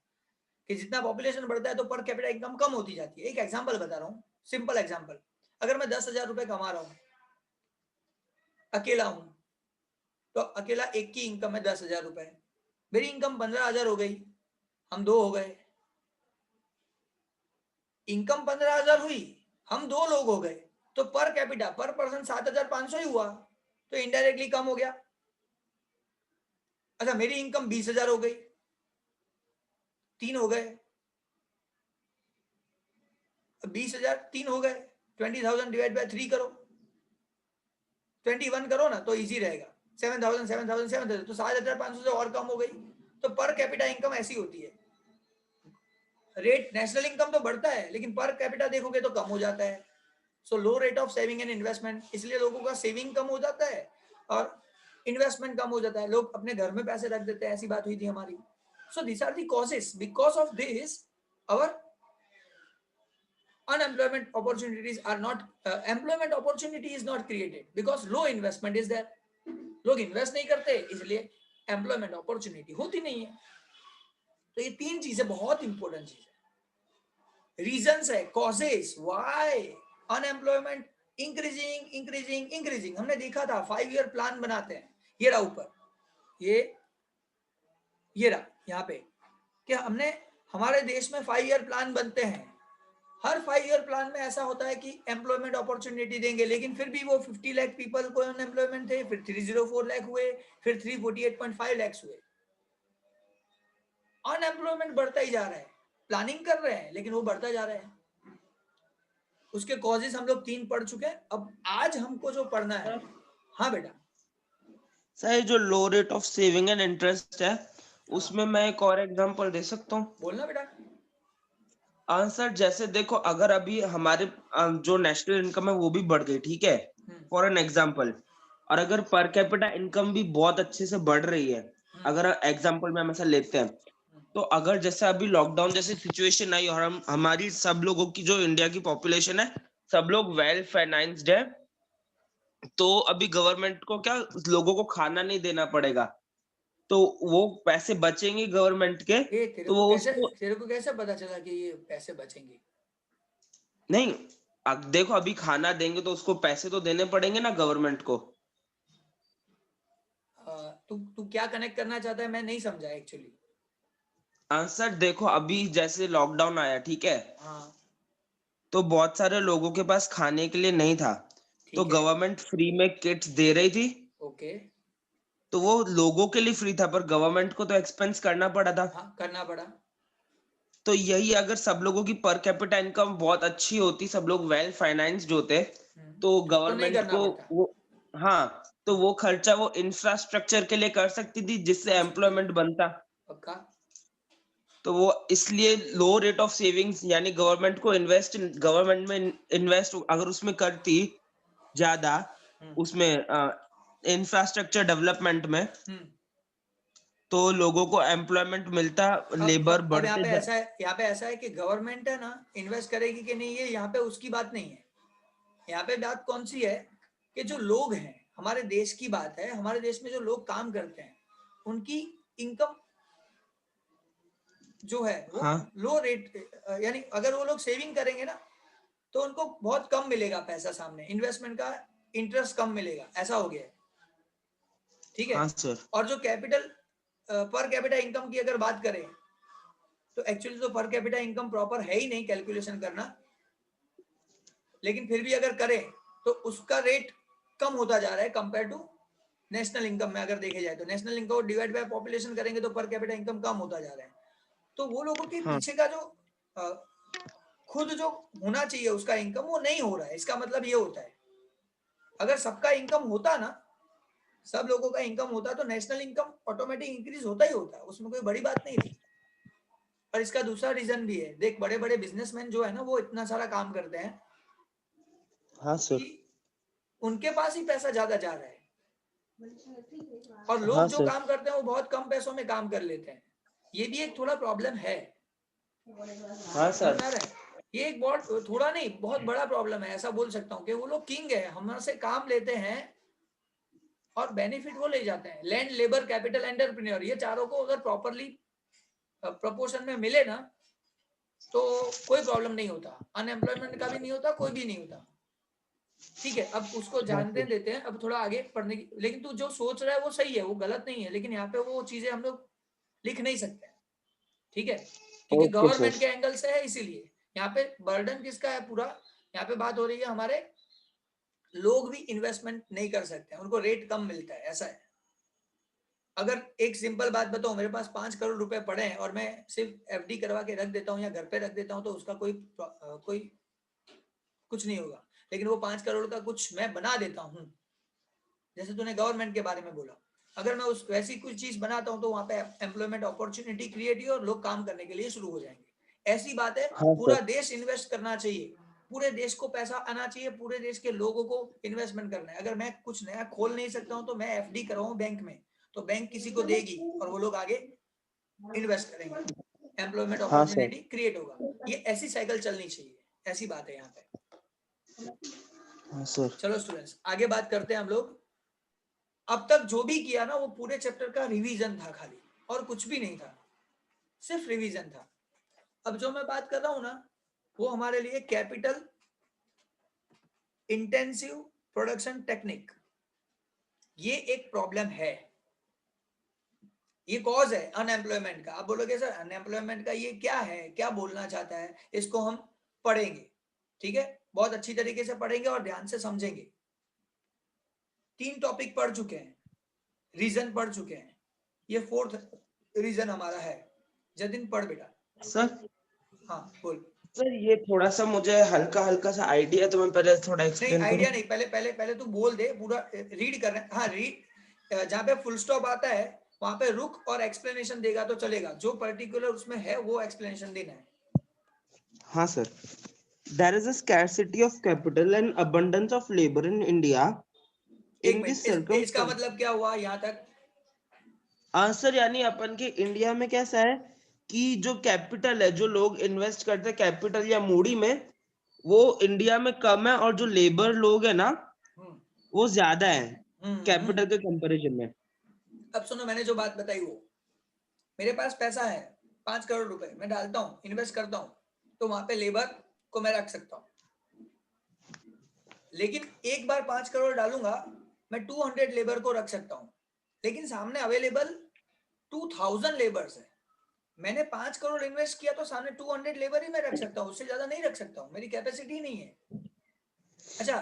[SPEAKER 1] कि जितना पॉपुलेशन बढ़ता है तो पर कैपिटा इनकम कम होती जाती है। एक एग्जांपल बता रहा हूँ, सिंपल एग्जांपल। अगर मैं 10,000 रुपए कमा रहा हूँ, अकेला हूँ, तो अकेला एक की इनकम है 10,000 रुपए, मेरी इनकम 15,000 हो गई, हम दो हो गए। इनकम 15,000 हुई, हम दो लोग हो गए, तो पर कैपिटा पर पर्सन 7,500 ही हुआ, तो इनडायरेक्टली कम हो गया। अच्छा, मेरी इनकम 20,000 हो गई, तीन हो गए, 20,000 तीन हो गए, 20,000 डिवाइड बाय 3 करो, 21 करो ना तो इजी रहेगा। 7,000 7,000 7,000 तो 7,500 से और कम हो गई। तो पर कैपिटा इनकम ऐसी होती है, रेट नेशनल इनकम तो बढ़ता है लेकिन पर कैपिटा देखोगे तो कम हो जाता है। So low rate of saving and investment, इसलिए लोगों का सेविंग कम हो जाता है और इन्वेस्टमेंट कम हो जाता है, लोग अपने घर में पैसे रख देते हैं, ऐसी बात हुई थी हमारी। So this are the causes, because of this our unemployment opportunities are not employment opportunity is not created because low investment is there. लोग इन्वेस्ट नहीं करते, इसलिए एम्प्लॉयमेंट अपॉर्चुनिटी होती नहीं है। तो ये तीन चीजें बहुत इंपॉर्टेंट चीज है, रीजंस है, causes why unemployment increasing increasing increasing. हमने देखा था 5 ईयर प्लान बनाते हैं, ये रहा ऊपर, ये रहा यहाँ पे, कि हमने हमारे देश में 5 ईयर प्लान बनते हैं। हर 5 ईयर प्लान में ऐसा होता है कि एम्प्लॉयमेंट अपॉर्चुनिटी देंगे, लेकिन फिर भी वो 50 लाख पीपल को अनएम्प्लॉयमेंट थे, फिर 304 लाख हुए, फिर 348.5 लाख हुए। अनएम्प्लॉयमेंट बढ़ता ही जा रहा है, प्लानिंग कर रहे हैं लेकिन वो बढ़ता जा रहा है। उसके कॉजेस हम लोग 3 पढ़ चुके हैं, अब आज हमको जो पढ़ना है। हाँ बेटा।
[SPEAKER 3] सर जो low rate of saving and interest है, उसमें मैं एक और एग्जांपल दे सकता हूँ।
[SPEAKER 1] बोलना बेटा।
[SPEAKER 3] आंसर जैसे देखो, अगर अभी हमारे जो नेशनल इनकम है वो भी बढ़ गई, ठीक है, फॉर एन एग्जांपल, और अगर पर कैपिटा इनकम भी बहुत अच्छे से बढ़ रही है, अगर एग्जांपल में हम ऐसा लेते हैं, तो अगर जैसे अभी लॉकडाउन जैसी सिचुएशन आई और हम हमारी सब लोगों की जो इंडिया की पॉपुलेशन है सब लोग वेल फाइनेंस्ड है, तो अभी गवर्नमेंट को क्या लोगों को खाना नहीं देना पड़ेगा, तो वो पैसे बचेंगे गवर्नमेंट के, तो वो उसको
[SPEAKER 1] तेरे को कैसे पता चला कि ये पैसे बचेंगे?
[SPEAKER 3] नहीं, अब देखो अभी खाना देंगे तो उसको पैसे तो देने पड़ेंगे ना गवर्नमेंट को।
[SPEAKER 1] तू क्या कनेक्ट करना चाहता है, मैं नहीं समझा एक्चुअली।
[SPEAKER 3] आंसर देखो, अभी जैसे लॉकडाउन आया, ठीक है,
[SPEAKER 1] हाँ
[SPEAKER 3] तो बहुत सारे लोगों के पास खाने के लिए नहीं था, तो
[SPEAKER 1] ठीक है,
[SPEAKER 3] गवर्नमेंट फ्री में किट्स दे रही थी,
[SPEAKER 1] ओके,
[SPEAKER 3] तो वो लोगों के लिए फ्री था पर गवर्नमेंट को तो एक्सपेंस करना पड़ा था।
[SPEAKER 1] हाँ करना पड़ा।
[SPEAKER 3] तो यही अगर सब लोगों की पर कैपिटा इनकम बहुत अच्छी होती, सब लोग वेल फाइनेंस्ड होते, तो
[SPEAKER 1] तो नहीं
[SPEAKER 3] गवर्नमेंट
[SPEAKER 1] करना
[SPEAKER 3] को
[SPEAKER 1] पड़ता।
[SPEAKER 3] वो, हाँ, तो वो खर्चा वो इंफ्रास्ट्रक्चर के लिए कर सकती थी जिससे
[SPEAKER 1] कर सकती है।
[SPEAKER 3] एम्प्लॉयमेंट बनता।
[SPEAKER 1] पक्का।
[SPEAKER 3] तो वो इसलिए लो रेट ऑफ सेविंग्स, यानी गवर्नमेंट में इन्वेस्ट अगर उसमें करती ज्यादा, उसमें इंफ्रास्ट्रक्चर डेवलपमेंट में, तो लोगों को एम्प्लॉयमेंट मिलता, लेबर
[SPEAKER 1] अब यहाँ
[SPEAKER 3] बढ़ते
[SPEAKER 1] पे ऐसा है, कि गवर्नमेंट है ना इन्वेस्ट करेगी कि नहीं, ये यहाँ पे उसकी बात नहीं है। यहाँ पे बात कौन सी है कि जो लोग हैं, हमारे देश की बात है, हमारे देश में जो लोग काम करते हैं उनकी इनकम जो है वो
[SPEAKER 3] हाँ
[SPEAKER 1] लो रेट, यानी अगर वो लोग सेविंग करेंगे ना तो उनको बहुत कम मिलेगा पैसा, सामने इन्वेस्टमेंट का इंटरेस्ट कम मिलेगा, ऐसा हो गया है। ठीक है।
[SPEAKER 3] हाँ सर।
[SPEAKER 1] और जो कैपिटल पर कैपिटा इनकम की अगर बात करें तो एक्चुअली तो पर कैपिटा इनकम प्रॉपर है ही नहीं कैलकुलेशन करना, लेकिन फिर भी अगर करें तो उसका रेट कम होता जा रहा है कंपेयर टू नेशनल इनकम में। अगर देखे जाए तो नेशनल इनकम को डिवाइड बाय पॉपुलेशन करेंगे तो पर कैपिटा इनकम कम होता जा रहा है। तो वो लोगों के
[SPEAKER 3] हाँ।
[SPEAKER 1] पीछे का जो खुद जो होना चाहिए उसका इनकम वो नहीं हो रहा है। इसका मतलब ये होता है अगर सबका इनकम होता ना, सब लोगों का इनकम होता तो नेशनल इनकम ऑटोमेटिक इंक्रीज होता ही होता, उसमें कोई बड़ी बात नहीं थी। और इसका दूसरा रीजन भी है, देख बड़े बड़े बिजनेसमैन जो है ना वो इतना सारा काम करते हैं
[SPEAKER 3] हाँ सर।
[SPEAKER 1] कि उनके पास ही पैसा ज्यादा जा रहा है और लोग
[SPEAKER 3] हाँ
[SPEAKER 1] जो
[SPEAKER 3] सर।
[SPEAKER 1] काम करते हैं वो बहुत कम पैसों में काम कर लेते हैं। ये भी एक थोड़ा प्रॉब्लम है।
[SPEAKER 3] हाँ सर।
[SPEAKER 1] समझ में आ रहा है? ये एक बहुत थोड़ा नहीं बहुत बड़ा प्रॉब्लम है। ऐसा बोल सकता हूँ कि वो लोग किंग है, हमसे काम लेते हैं और बेनिफिट वो ले जाते हैं। लैंड, लेबर, कैपिटल, एंटरप्रेन्योर, ये चारों को अगर प्रॉपरली प्रोपोर्शन में मिले ना तो कोई प्रॉब्लम नहीं होता, अनएम्प्लॉयमेंट का भी नहीं होता, कोई भी नहीं होता। ठीक है, अब उसको जानते देते हैं, अब थोड़ा आगे पढ़ने की। लेकिन तू जो सोच रहा है वो सही है, वो गलत नहीं है, लेकिन यहाँ पे वो चीजें हम लोग लिख नहीं सकते। ठीक है, क्योंकि
[SPEAKER 3] ओके
[SPEAKER 1] गवर्नमेंट
[SPEAKER 3] सर।
[SPEAKER 1] के एंगल से है, इसीलिए यहाँ पे बर्डन किसका है पूरा। यहाँ पे बात हो रही है हमारे लोग भी इन्वेस्टमेंट नहीं कर सकते, उनको रेट कम मिलता है, ऐसा है। अगर एक सिंपल बात बताऊं, मेरे पास 5 करोड़ रुपए पड़े हैं और मैं सिर्फ एफडी करवा के रख देता हूँ या घर पे रख देता हूँ तो उसका कोई कुछ नहीं होगा। लेकिन वो 5 करोड़ का कुछ मैं बना देता हूँ, जैसे तूने गवर्नमेंट के बारे में बोला, अगर मैं उस वैसी कुछ चीज बनाता हूँ तो वहां पे एम्प्लॉयमेंट अपॉर्चुनिटी क्रिएट हुई और लोग काम करने के लिए शुरू हो जाएंगे। ऐसी बात है,
[SPEAKER 3] हाँ
[SPEAKER 1] पूरा
[SPEAKER 3] सर।
[SPEAKER 1] देश इन्वेस्ट करना चाहिए, पूरे देश को पैसा आना चाहिए, पूरे देश के लोगों को इन्वेस्टमेंट करना है। अगर मैं कुछ नया खोल नहीं सकता हूँ तो मैं एफडी कराऊं बैंक में, तो बैंक किसी को देगी और वो लोग आगे इन्वेस्ट करेंगे, एम्प्लॉयमेंट
[SPEAKER 3] हाँ सर।
[SPEAKER 1] अपॉर्चुनिटी क्रिएट होगा। ये ऐसी साइकिल चलनी चाहिए, ऐसी बात है यहाँ पे।
[SPEAKER 3] हाँ सर।
[SPEAKER 1] चलो स्टूडेंट्स आगे बात करते हैं हम लोग। अब तक जो भी किया ना वो पूरे चैप्टर का रिवीजन था खाली, और कुछ भी नहीं था, सिर्फ रिवीजन था। अब जो मैं बात कर रहा हूं ना वो हमारे लिए कैपिटल इंटेंसिव प्रोडक्शन टेक्निक, ये एक प्रॉब्लम है, ये कॉज है अनएम्प्लॉयमेंट का। आप बोलोगे सर अनएम्प्लॉयमेंट का ये क्या है, क्या बोलना चाहता है, इसको हम पढ़ेंगे। ठीक है, बहुत अच्छी तरीके से पढ़ेंगे और ध्यान से समझेंगे। 3 टॉपिक पढ़ चुके हैं, रीजन पढ़ चुके हैं, ये 4th रीजन हमारा है। जतिन पढ़ बेटा।
[SPEAKER 3] सर।
[SPEAKER 1] हाँ बोल।
[SPEAKER 3] सर ये थोड़ा सा मुझे हल्का हल्का सा आइडिया, तो मैं पहले थोड़ा
[SPEAKER 1] नहीं
[SPEAKER 3] एक्सप्लेन
[SPEAKER 1] आइडिया
[SPEAKER 3] करूं।
[SPEAKER 1] नहीं, पहले तू बोल दे, पूरा रीड कर रहे हैं। हाँ रीड, जहाँ पे फुल स्टॉप आता है वहां पे रुक और एक्सप्लेनेशन देगा तो चलेगा, जो पर्टिकुलर उसमें है वो एक्सप्लेनेशन देना है।
[SPEAKER 3] हाँ sir. There is a scarcity of capital and abundance of labor in India.
[SPEAKER 1] एक
[SPEAKER 3] In this
[SPEAKER 1] मिनट, इसका
[SPEAKER 3] circumstance,
[SPEAKER 1] मतलब क्या हुआ यहाँ तक?
[SPEAKER 3] आंसर यानी अपन के इंडिया में कैसा है कि जो कैपिटल है, जो लोग इन्वेस्ट करते हैं कैपिटल या मूडी में, वो इंडिया में कम है, और जो लेबर लोग है ना
[SPEAKER 1] हम्म,
[SPEAKER 3] वो ज्यादा है
[SPEAKER 1] हम्म,
[SPEAKER 3] कैपिटल के कंपैरिजन में।
[SPEAKER 1] अब सुनो, मैंने जो बात बताई वो, मेरे पास पैसा है 5 करोड़ रुपए, मैं डालता हूँ, इन्वेस्ट करता हूँ, तो वहां पे लेबर को मैं रख सकता हूँ। लेकिन एक बार 5 करोड़ डालूंगा, मैं 200 लेबर को रख सकता हूँ, लेकिन सामने अवेलेबल 2000 लेबर्स है। मैंने 5 करोड़ इन्वेस्ट किया तो सामने 200 लेबर ही मैं रख सकता हूँ, उससे ज्यादा नहीं रख सकता हूँ, मेरी कैपेसिटी नहीं है। अच्छा,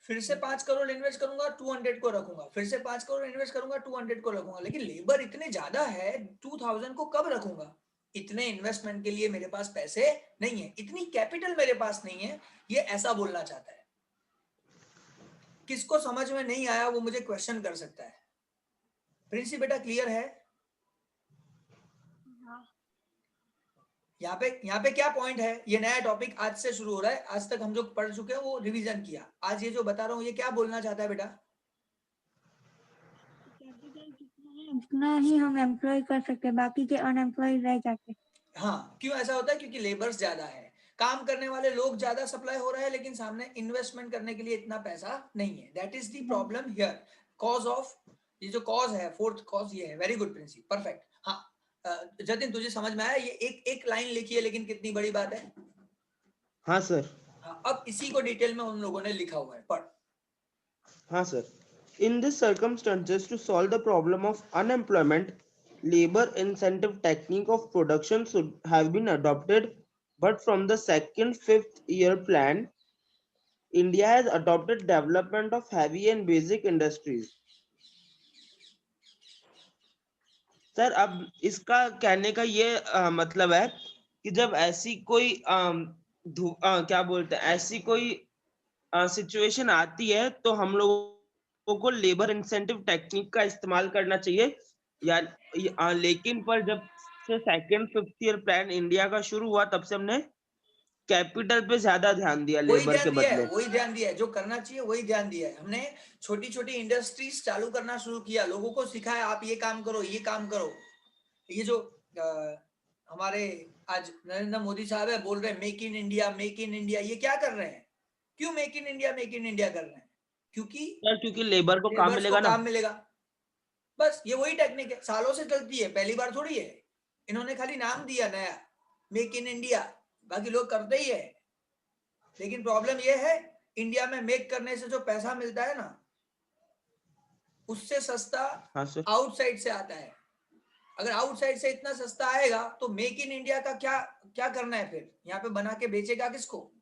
[SPEAKER 1] फिर से 5 करोड़ इन्वेस्ट करूंगा 200 को रखूंगा, फिर से 5 करोड़ इन्वेस्ट करूंगा 200 को रखूंगा, लेकिन लेबर इतने ज्यादा है, 2000 को कब रखूंगा? इतने इन्वेस्टमेंट के लिए मेरे पास पैसे नहीं है, इतनी कैपिटल मेरे पास नहीं है, ये ऐसा बोलना चाहता है। किसको समझ में नहीं आया वो मुझे क्वेश्चन कर सकता है। प्रिंसी बेटा क्लियर है? यहाँ पे क्या पॉइंट है? ये नया टॉपिक आज से शुरू हो रहा है, आज तक हम जो पढ़ चुके हैं वो रिवीजन किया, आज ये जो बता रहा हूँ ये क्या बोलना चाहता है बेटा?
[SPEAKER 4] कैपिटल जितना है उतना ही हम एम्प्लॉय कर सकते हैं, बाकी के अनएम्प्लॉयड रह जाते हैं।
[SPEAKER 1] हाँ, क्यों ऐसा होता है? क्योंकि लेबर्स ज्यादा है, काम करने वाले लोग ज्यादा सप्लाई हो रहा है, लेकिन सामने इन्वेस्टमेंट करने के लिए इतना पैसा नहीं है। That is the problem here, cause of, ये जो कॉज है, 4th कॉज ये है। Very good Princy, perfect. हाँ जतिन तुझे समझ में आया? ये एक लाइन लिखी है लेकिन कितनी बड़ी बात है।
[SPEAKER 3] हाँ सर।
[SPEAKER 1] हाँ, अब इसी को डिटेल में उन लोगों ने लिखा हुआ है, पढ़।
[SPEAKER 3] हाँ sir. In this circumstances, to solve the problem of unemployment, labor incentive technique of production should have been adopted, but from the second fifth year plan, India has adopted development of heavy and basic industries. Sir अब इसका कहने का ये मतलब है कि जब ऐसी कोई क्या बोलते हैं ऐसी कोई सिचुएशन आती है तो हम लोगों को लेबर इंसेंटिव टेक्निक का इस्तेमाल करना चाहिए या लेकिन पर जब से second fifth year plan India का शुरू हुआ तब से हमने कैपिटल पे ज्यादा ध्यान दिया
[SPEAKER 1] वही
[SPEAKER 3] लेबर के
[SPEAKER 1] ध्यान दिया है,
[SPEAKER 3] बदले।
[SPEAKER 1] वही ध्यान दिया है, जो करना चाहिए वही ध्यान दिया है। हमने छोटी छोटी इंडस्ट्रीज चालू करना शुरू किया, लोगों को सिखाया आप ये काम करो, ये काम करो। ये जो हमारे आज नरेंद्र मोदी साहब है बोल रहे हैं make in India, make in India, ये क्या कर रहे हैं? क्यों make in India, make in India कर रहे हैं?
[SPEAKER 3] क्योंकि लेबर को काम
[SPEAKER 1] लेबर्स को
[SPEAKER 3] मिलेगा ना।
[SPEAKER 1] काम मिलेगा। बस ये वही टेक्निक है, सालों से चलती है, पहली बार थोड़ी है। इन्होंने खाली नाम दिया नया मेक इन इंडिया, बाकी लोग करते ही है। लेकिन प्रॉब्लम ये है इंडिया में मेक करने से जो पैसा मिलता है ना, उससे सस्ता
[SPEAKER 3] हाँ सर।
[SPEAKER 1] आउटसाइड से आता है। अगर आउटसाइड से इतना सस्ता आएगा तो मेक इन इंडिया का क्या क्या करना है? फिर यहाँ पे बना के बेचेगा किसको?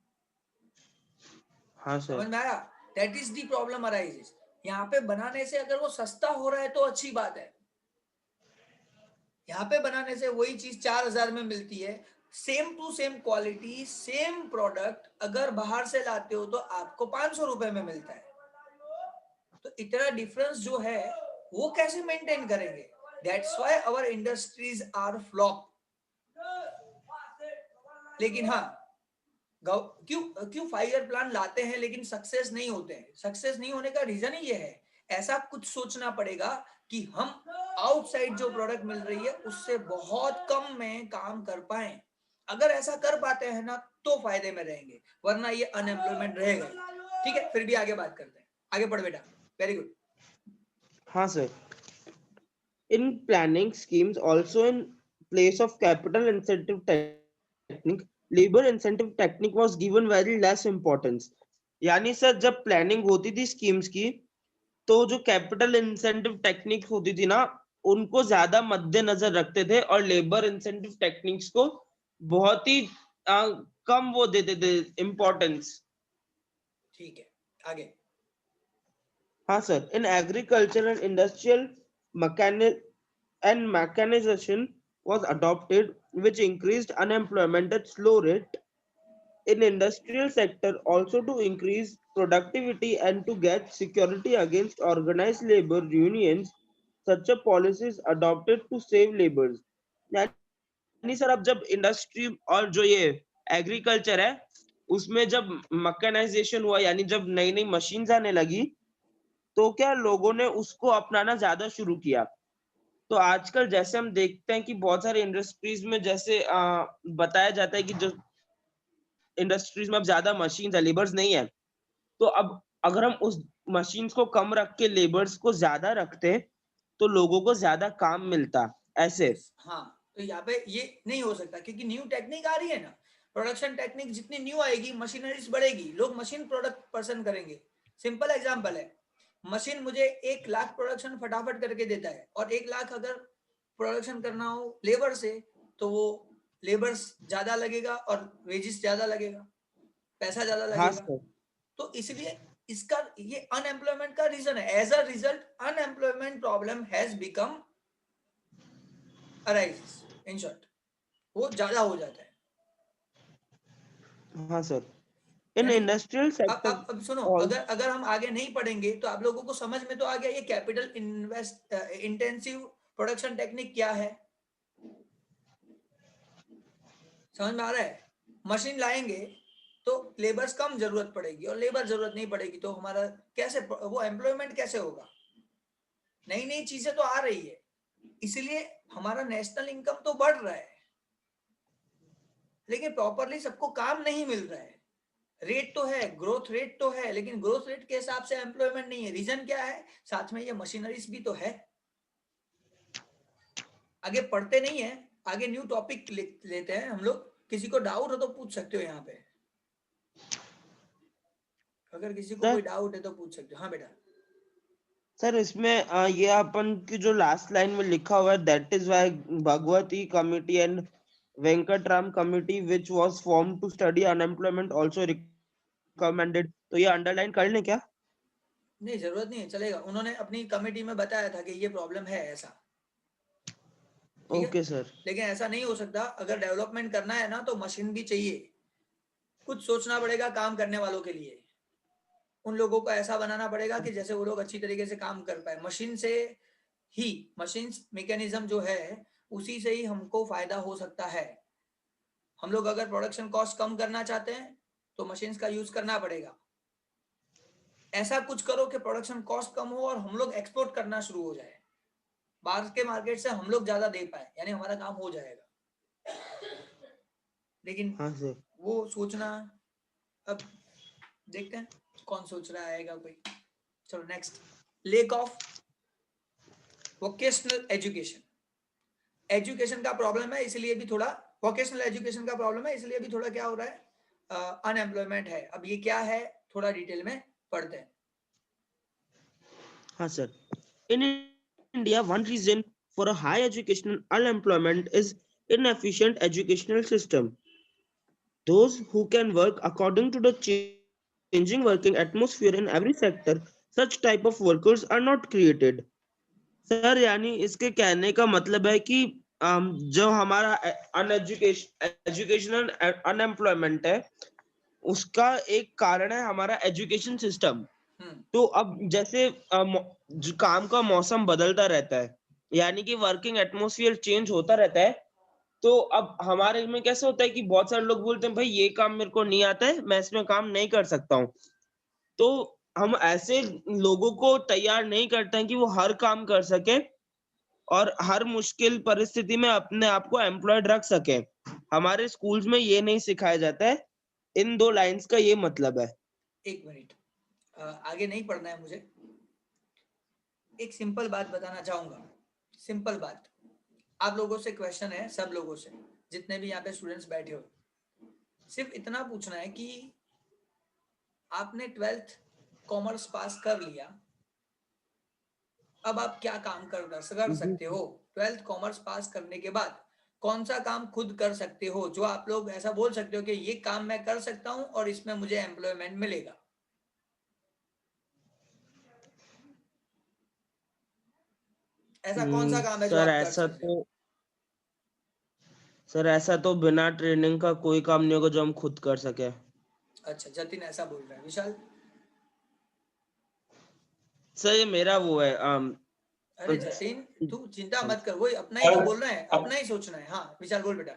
[SPEAKER 3] हाँ सर।
[SPEAKER 1] समझ में आया? That is the problem arises. यहाँ पे बनाने से अगर वो सस्ता हो रहा है तो अच्छी बात है। यहाँ पे बनाने से वही चीज 4000 में मिलती है, same to same quality, same product अगर बाहर से लाते हो तो आपको 500 रुपए में मिलता है। तो इतना डिफरेंस जो है वो कैसे मेंटेन करेंगे? That's why our industries are flop. लेकिन हाँ, क्यों 5 ईयर प्लान लाते हैं लेकिन सक्सेस नहीं होते हैं? सक्सेस नहीं होने का रीजन ही ये है, ऐसा कुछ सोचना पड़ेगा कि हम आउटसाइड जो प्रोडक्ट मिल रही है उससे बहुत कम में काम कर पाए। अगर ऐसा कर पाते हैं ना तो फायदे में रहेंगे, वरना ये अनएम्प्लॉयमेंट रहेगा। ठीक है, फिर भी आगे बात करते हैं। आगे पढ़ बेटा। Very good.
[SPEAKER 3] हाँ sir. In planning schemes also in place of capital incentive technique, labor incentive technique was given very less importance. यानी सर जब प्लानिंग होती थी स्कीम्स की तो जो कैपिटल इंसेंटिव टेक्निक होती थी ना उनको ज्यादा मद्देनजर रखते थे और लेबर इंसेंटिव टेक्निक्स को बहुत ही कम वो देते थे इम्पोर्टेंस।
[SPEAKER 1] ठीक है, आगे।
[SPEAKER 3] हाँ sir. In agriculture and industrial mechanization was adopted, which increased unemployment at slow rate. In industrial sector also to increase productivity and to get security against organized labor unions, such a policies adopted to save laborers. यानी सर अब जब इंडस्ट्री और जो ये एग्रीकल्चर है उसमें जब मैकेनाइजेशन हुआ यानी जब नई नई मशीन्स आने लगी तो क्या लोगों ने उसको अपनाना ज्यादा शुरू किया। तो आजकल जैसे हम देखते हैं कि बहुत सारे इंडस्ट्रीज में जैसे बताया जाता है कि जो इंडस्ट्रीज में अब ज्यादा मशीन्स है लेबर्स नहीं है, तो अब अगर हम उस मशीन्स को कम रख के लेबर्स को ज्यादा रखते तो लोगों को ज्यादा काम मिलता ऐसे।
[SPEAKER 1] हाँ, तो यहाँ पे ये नहीं हो सकता क्योंकि न्यू टेक्निक आ रही है ना। प्रोडक्शन टेक्निक जितनी न्यू आएगी मशीनरीज बढ़ेगी, लोग मशीन प्रोडक्ट पसंद करेंगे। सिंपल एग्जांपल है, मशीन मुझे 1 लाख प्रोडक्शन फटाफट करके देता है और 1 लाख अगर प्रोडक्शन करना हो लेबर से तो वो लेबर्स ज्यादा लगेगा और वेजेस ज्यादा लगेगा, पैसा ज्यादा
[SPEAKER 3] हाँ
[SPEAKER 1] लगेगा।
[SPEAKER 3] सर।
[SPEAKER 1] तो इसलिए इसका ये अनएम्प्लॉयमेंट का रीजन है। As a result unemployment problem has become arises. In short वो ज्यादा हो जाता है।
[SPEAKER 3] हाँ सर। इन
[SPEAKER 1] यानी
[SPEAKER 3] इंडस्ट्रियल सेक्टर
[SPEAKER 1] अब सुनो, अगर अगर हम आगे नहीं पढ़ेंगे तो आप लोगों को समझ में तो आ गया ये capital invest intensive production technique क्या है। समझ में आ रहा है? मशीन लाएंगे तो लेबर्स कम जरूरत पड़ेगी और लेबर जरूरत नहीं पड़ेगी तो हमारा कैसे वो एम्प्लॉयमेंट कैसे होगा? नई नई चीजें तो आ रही है, इसलिए हमारा नेशनल इनकम तो बढ़ रहा है, लेकिन प्रॉपरली सबको काम नहीं मिल रहा है। रेट तो है, ग्रोथ रेट तो है, लेकिन ग्रोथ रेट के हिसाब से एम्प्लॉयमेंट नहीं है। रीजन क्या है? साथ में ये मशीनरीज भी तो है। आगे पढ़ते नहीं है, आगे न्यू टॉपिक लेते हैं हम लोग। किसी को डाउट हो तो पूछ सकते हो यहाँ पे, अगर किसी को कोई डाउट है तो पूछ सकते हो। हाँ बेटा।
[SPEAKER 3] सर इसमें ये अपन की जो लास्ट लाइन में लिखा हुआ है, that is why Bhagwati committee and Venkataraman committee which was formed to study unemployment also recommended, तो ये अंडरलाइन कर लें क्या?
[SPEAKER 1] नहीं, जरूरत नहीं है, चलेगा। उन्होंने अपनी कमेटी में बताया था कि ये प्रॉब्लम है ऐसा, ठीक है।
[SPEAKER 3] Okay sir.
[SPEAKER 1] लेकिन ऐसा नहीं हो सकता, अगर डेवलपमेंट करना है ना तो मशीन भी चाहिए, कुछ सोचना पड़ेगा काम करने वालों के लिए। उन लोगों को ऐसा बनाना पड़ेगा कि जैसे वो लोग अच्छी तरीके से काम कर पाए। मशीन से ही, मशीन मैकेनिज्म जो है उसी से ही हमको फायदा हो सकता है। हम लोग अगर प्रोडक्शन कॉस्ट कम करना चाहते हैं तो मशीन्स का यूज करना पड़ेगा। ऐसा कुछ करो कि प्रोडक्शन कॉस्ट कम हो और हम लोग एक्सपोर्ट करना शुरू हो जाए, बाहर के मार्केट से हम लोग ज्यादा दे पाए, यानी हमारा काम हो जाएगा। लेकिन
[SPEAKER 3] हाँ सर।
[SPEAKER 1] वो सोचना, अब देखते हैं कौन सोच रहा आएगा कोई। चलो next, lake of vocational education. Education का प्रॉब्लम है, इसलिए भी थोड़ा वोकेशनल एजुकेशन का प्रॉब्लम है, इसलिए भी थोड़ा क्या हो रहा है, अनएम्प्लॉयमेंट है। अब ये क्या है, थोड़ा डिटेल में पढ़ते हैं।
[SPEAKER 3] हाँ sir. In India, one reason for a high educational unemployment is inefficient educational system. Those who can work according to the changing working atmosphere in every sector, such type of workers are not created. Sir यानी इसके कहने का मतलब है कि जो हमारा एजुकेशनल अनएम्प्लॉयमेंट है, उसका एक कारण है हमारा एजुकेशन सिस्टम। तो अब जैसे जो काम का मौसम बदलता रहता है, यानी कि वर्किंग एटमॉस्फेयर चेंज होता रहता है, तो अब हमारे में कैसे होता है कि बहुत सारे लोग बोलते हैं भाई ये काम मेरे को नहीं आता है, मैं इसमें काम नहीं कर सकता हूँ। तो हम ऐसे लोगों को तैयार नहीं करते हैं कि वो हर काम कर सके और हर मुश्किल परिस्थिति में अपने आप को एम्प्लॉयड रख सके। हमारे स्कूल्स में ये नहीं सिखाया जाता है। इन 2 लाइंस का ये मतलब है।
[SPEAKER 1] एक मिनट, आगे नहीं पढ़ना है मुझे। एक सिंपल बात बताना चाहूंगा, सिंपल बात। आप लोगों से क्वेश्चन है, सब लोगों से, जितने भी यहाँ पे स्टूडेंट्स बैठे हो, सिर्फ इतना पूछना है कि आपने 12th कॉमर्स पास कर लिया, अब आप क्या काम कर सकते हो? 12th कॉमर्स पास करने के बाद कौन सा काम खुद कर सकते हो जो आप लोग ऐसा बोल सकते हो कि ये काम मैं कर सकता हूं और इसमें मुझे एम्प्लॉयमेंट मिलेगा? ऐसा कौन सा काम है जो
[SPEAKER 3] सर
[SPEAKER 1] आप कर
[SPEAKER 3] ऐसा
[SPEAKER 1] सकते हो?
[SPEAKER 3] तो सर ऐसा तो बिना ट्रेनिंग का कोई काम नहीं होगा जो हम खुद कर सके।
[SPEAKER 1] अच्छा, जतिन ऐसा बोल रहा है। विशाल?
[SPEAKER 3] सर ये मेरा वो है
[SPEAKER 1] अरे जतिन, तू चिंता मत कर, वही अपना ही तो
[SPEAKER 2] सर
[SPEAKER 1] बोल रहा है, अपना ही सोचना है। हाँ विशाल बोल बेटा।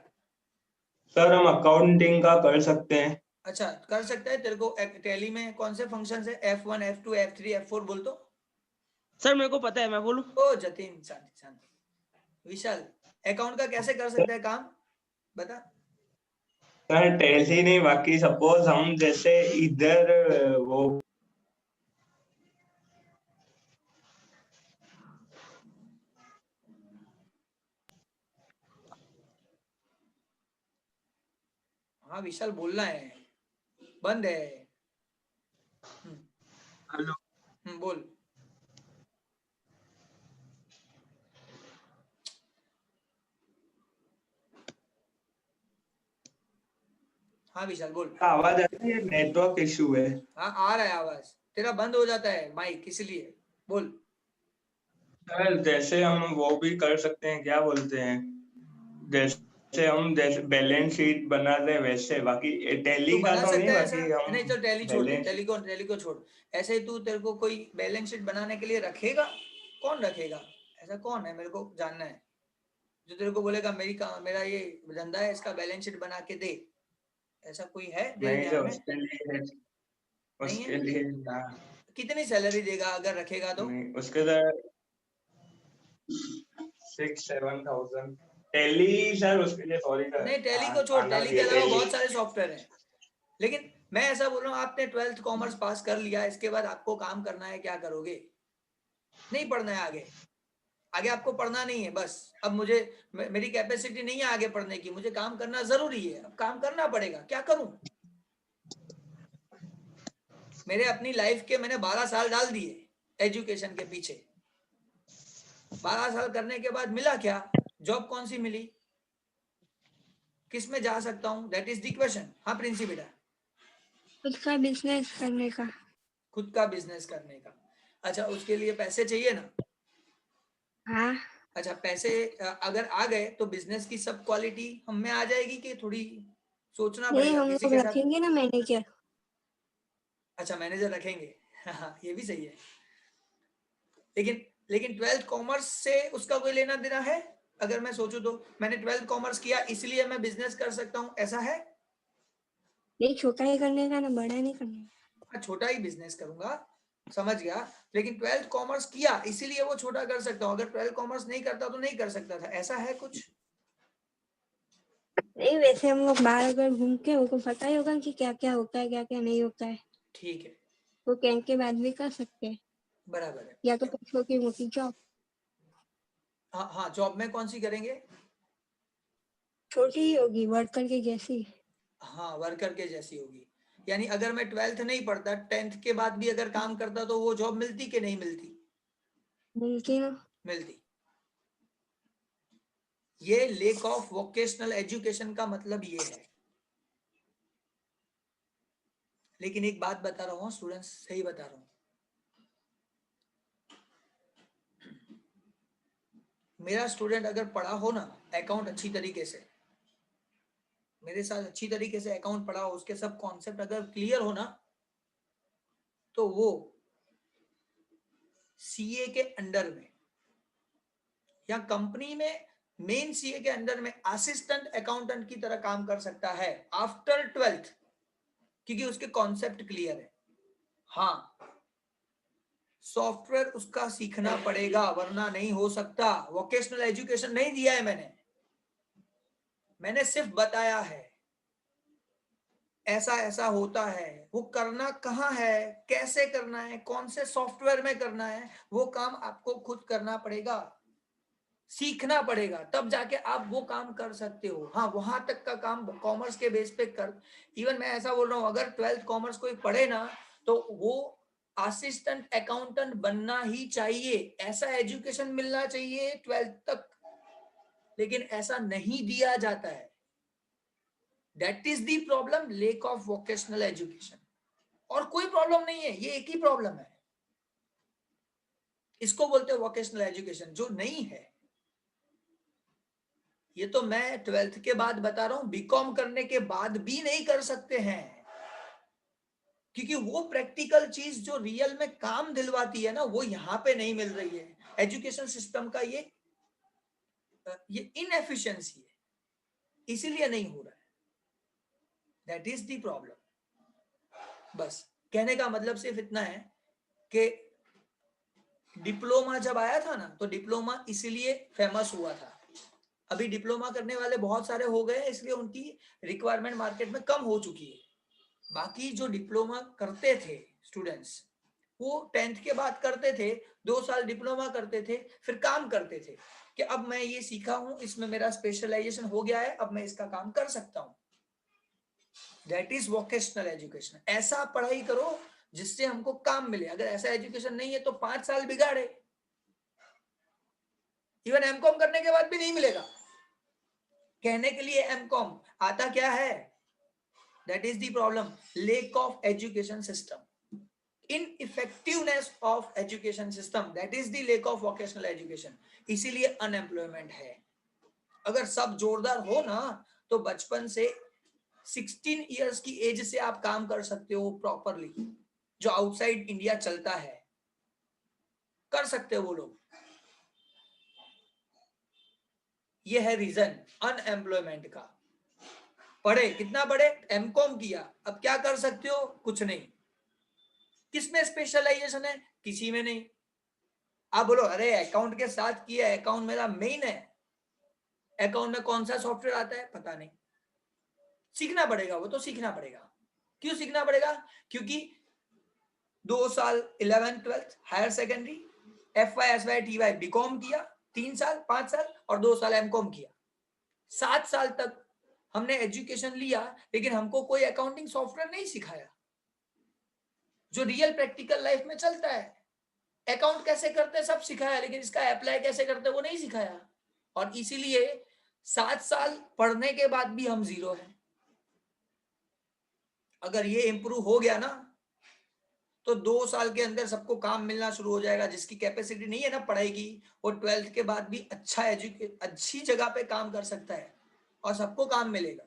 [SPEAKER 2] सर हम अकाउंटिंग का कर सकते हैं।
[SPEAKER 1] अच्छा, कर सकता है। तेरे को टैली में कौन से फंक्शन है? F1 F2 F3 F4 बोल तो।
[SPEAKER 3] सर मेरे को पता है, मैं बोलूं?
[SPEAKER 1] ओ जतिन, शांति शांति। विशाल, अकाउंट का कैसे कर सकता है काम, बता।
[SPEAKER 2] सर टैली नहीं, बाकी सपोज हम जैसे इधर वो
[SPEAKER 1] हाँ विशाल बोलना है, बंद है।
[SPEAKER 3] हेलो।
[SPEAKER 1] बोल। हाँ विशाल बोल।
[SPEAKER 2] आवाज आ रही है, नेटवर्क इशू है।
[SPEAKER 1] हाँ आ रहा है आवाज, तेरा बंद हो जाता है माइक, इसलिए बोल।
[SPEAKER 2] सर जैसे हम वो भी कर सकते हैं, क्या बोलते हैं, जैसे हम जैसे बैलेंस शीट बनाते हैं वैसे, बाकी
[SPEAKER 1] तू
[SPEAKER 2] टैली का
[SPEAKER 1] बना
[SPEAKER 2] तो नहीं,
[SPEAKER 1] सकता है ऐसा?
[SPEAKER 2] बाकी हम
[SPEAKER 1] नहीं चल, टैली छोड़ दे,
[SPEAKER 2] बैलेंस।
[SPEAKER 1] टैली को छोड़। ऐसे ही तू, तेरे को कोई बैलेंस शीट बनाने के लिए रखेगा? कौन रखेगा? ऐसा कौन है, मेरे को जानना है, जो तेरे को बोलेगा मेरा ये धंधा है, इसका बैलेंस शीट बना के दे? ऐसा कोई है तेरे
[SPEAKER 2] नहीं
[SPEAKER 1] ध्यान
[SPEAKER 2] सर,
[SPEAKER 1] में?
[SPEAKER 2] उसके लिए
[SPEAKER 1] नहीं है?
[SPEAKER 2] उसके लिए ना।
[SPEAKER 1] कितनी सैलरी देगा अगर रखेगा तो?
[SPEAKER 2] नहीं, उसके तो 6-7 thousand टैली सर, उसके लिए सॉरी
[SPEAKER 1] नहीं, टैली को
[SPEAKER 2] सर,
[SPEAKER 1] छोड़,
[SPEAKER 2] आना
[SPEAKER 1] टैली के
[SPEAKER 2] चाहिए
[SPEAKER 1] अलावा
[SPEAKER 2] टैली।
[SPEAKER 1] बहुत सारे सॉफ्टवेयर हैं। लेकिन मैं ऐसा बोल रहा हूँ, आपने 12th कॉमर्स पास कर लिया, इसके बाद आपको काम करना है, क्या करोगे? नहीं पढ़ना है आगे, आगे आपको पढ़ना नहीं है बस। अब मुझे मेरी कैपेसिटी नहीं है आगे पढ़ने की, मुझे काम करना जरूरी है, अब काम करना पड़ेगा, क्या करूं? मेरे अपनी लाइफ के मैंने 12 साल डाल दिए एजुकेशन के पीछे। 12 साल करने के बाद मिला क्या? जॉब कौन सी मिली? किस में जा सकता हूं? That is the question. हाँ प्रिंसी बेटा,
[SPEAKER 4] खुद का बिजनेस करने का।
[SPEAKER 1] खुद का बिजनेस करने का। अच्छा, उसके लिए पैसे चाहिए ना?
[SPEAKER 4] हाँ,
[SPEAKER 1] अच्छा, पैसे अगर आ गए तो बिजनेस की सब क्वालिटी हम में आ जाएगी कि थोड़ी सोचना
[SPEAKER 4] नहीं
[SPEAKER 1] पड़ेगा
[SPEAKER 4] हम
[SPEAKER 1] किसी
[SPEAKER 4] लोग
[SPEAKER 1] के साथ?
[SPEAKER 4] रखेंगे ना मैनेजर।
[SPEAKER 1] अच्छा, मैनेजर रखेंगे। हाँ, ये भी सही है। लेकिन लेकिन 12th कॉमर्स से उसका कोई लेना देना है? अगर मैं सोचूं तो मैंने 12th कॉमर्स किया इसलिए मैं बिजनेस कर सकता हूं, ऐसा है?
[SPEAKER 4] नहीं, छोटा ही करने का ना, बड़ा नहीं करने का।
[SPEAKER 1] हाँ, छोटा ही बिजनेस करूंगा, समझ गया। लेकिन 12th कॉमर्स किया इसीलिए वो छोटा कर सकता हूँ, अगर 12th कॉमर्स नहीं करता तो नहीं कर सकता था, ऐसा है कुछ?
[SPEAKER 4] नहीं, वैसे हम लोग बाहर अगर घूम के उनको पता ही होगा कि क्या क्या होता है क्या क्या नहीं होता है,
[SPEAKER 1] ठीक है,
[SPEAKER 4] वो कहने के बाद भी कर सकते हैं।
[SPEAKER 1] बराबर है।
[SPEAKER 4] या तो पैसों की मोटी जॉब।
[SPEAKER 1] हाँ हाँ, जॉब में कौन सी करेंगे?
[SPEAKER 4] छोटी ही होगी, वर्कर की जैसी।
[SPEAKER 1] हाँ, वर्कर के जैसी होगी। यानी अगर मैं 12th नहीं पढ़ता, 10th के बाद भी अगर काम करता तो वो जॉब मिलती कि नहीं मिलती?
[SPEAKER 4] मिलती ना।
[SPEAKER 1] मिलती। ये लेक ऑफ वोकेशनल एजुकेशन का मतलब ये है। लेकिन एक बात बता रहा हूँ स्टूडेंट्स, सही बता रहा हूँ, मेरा स्टूडेंट अगर पढ़ा हो ना अकाउंट अच्छी तरीके से, मेरे साथ अच्छी तरीके से अकाउंट पढ़ा हो, उसके सब कॉन्सेप्ट अगर क्लियर हो ना, तो वो सीए के अंडर में या कंपनी में मेन सीए के अंडर में असिस्टेंट अकाउंटेंट की तरह काम कर सकता है आफ्टर 12th, क्योंकि उसके कॉन्सेप्ट क्लियर है। हाँ, सॉफ्टवेयर उसका सीखना पड़ेगा वरना नहीं हो सकता। वोकेशनल एजुकेशन नहीं दिया है मैंने सिर्फ बताया है ऐसा ऐसा होता है, वो करना कहाँ है, कैसे करना है, कौन से सॉफ्टवेयर में करना है, वो काम आपको खुद करना पड़ेगा, सीखना पड़ेगा, तब जाके आप वो काम कर सकते हो। हाँ, वहां तक का काम कॉमर्स के बेस पे कर। इवन मैं ऐसा बोल रहा हूँ, अगर 12th कॉमर्स कोई पढ़े ना तो वो असिस्टेंट अकाउंटेंट बनना ही चाहिए, ऐसा एजुकेशन मिलना चाहिए 12th तक। लेकिन ऐसा नहीं दिया जाता है। That is the problem, lake of vocational education. और कोई प्रॉब्लम नहीं है, ये एक ही प्रॉब्लम है। इसको बोलते हैं वोकेशनल एजुकेशन, जो नहीं है। ये तो मैं 12th के बाद बता रहा हूं, बीकॉम करने के बाद भी नहीं कर सकते हैं, क्योंकि वो प्रैक्टिकल चीज जो रियल में काम दिलवाती है ना, वो यहां पे नहीं मिल रही है। एजुकेशन सिस्टम का ये इनएफिशिएंसी है, इसीलिए नहीं हो रहा है। That is the problem. बस कहने का मतलब सिर्फ इतना है कि डिप्लोमा जब आया था ना, तो डिप्लोमा इसीलिए फेमस हुआ था। अभी डिप्लोमा करने वाले बहुत सारे हो गए, इसलिए उनकी रिक्वायरमेंट मार्केट में कम हो चुकी है। बाकी जो डिप्लोमा करते थे स्टूडेंट्स, वो 10th के बाद करते थे, 2 साल डिप्लोमा करते थे, फिर काम करते थे कि अब मैं ये सीखा हूं, इसमें मेरा स्पेशलाइजेशन हो गया है, अब मैं इसका काम कर सकता हूं। That is vocational education. ऐसा पढ़ाई करो जिससे हमको काम मिले। अगर ऐसा एजुकेशन नहीं है तो 5 साल बिगाड़े, इवन एमकॉम करने के बाद भी नहीं मिलेगा। कहने के लिए एमकॉम आता क्या है, that is the problem, lake of education system, ineffectiveness of education system, that is the lack of vocational education। इसीलिए अनएम्प्लॉयमेंट है। अगर सब जोरदार हो ना, तो बचपन से 16 इयर्स की एज से आप काम कर सकते हो प्रॉपरली। जो आउटसाइड इंडिया चलता है, कर सकते हो वो लोग। ये है रीजन अनएम्प्लॉयमेंट का। पढ़े, कितना पढ़े, एमकॉम किया, अब क्या कर सकते हो, कुछ नहीं। किसमें स्पेशलाइजेशन है, किसी में नहीं। आप बोलो अरे अकाउंट के साथ किया, अकाउंट मेरा मेन है, अकाउंट में कौन सा सॉफ्टवेयर आता है पता नहीं, सीखना पड़ेगा। वो तो सीखना पड़ेगा। क्यों सीखना पड़ेगा? क्योंकि 2 साल 11th 12th higher secondary, FY TY BCom किया 3 साल 5 साल, और 2 साल एमकॉम किया। 7 साल तक हमने एजुकेशन लिया, लेकिन हमको कोई अकाउंटिंग सॉफ्टवेयर नहीं सिखाया जो रियल प्रैक्टिकल लाइफ में चलता है। अकाउंट कैसे करते सब सिखाया, लेकिन इसका अप्लाई कैसे करते वो नहीं सिखाया। और इसीलिए 7 साल पढ़ने के बाद भी हम 0 हैं। अगर ये इंप्रूव हो गया ना तो 2 साल के अंदर सबको काम मिलना शुरू हो जाएगा। जिसकी कैपेसिटी नहीं है ना पढ़ाई की, वो 12th के बाद भी अच्छी जगह पे काम कर सकता है और सबको काम मिलेगा।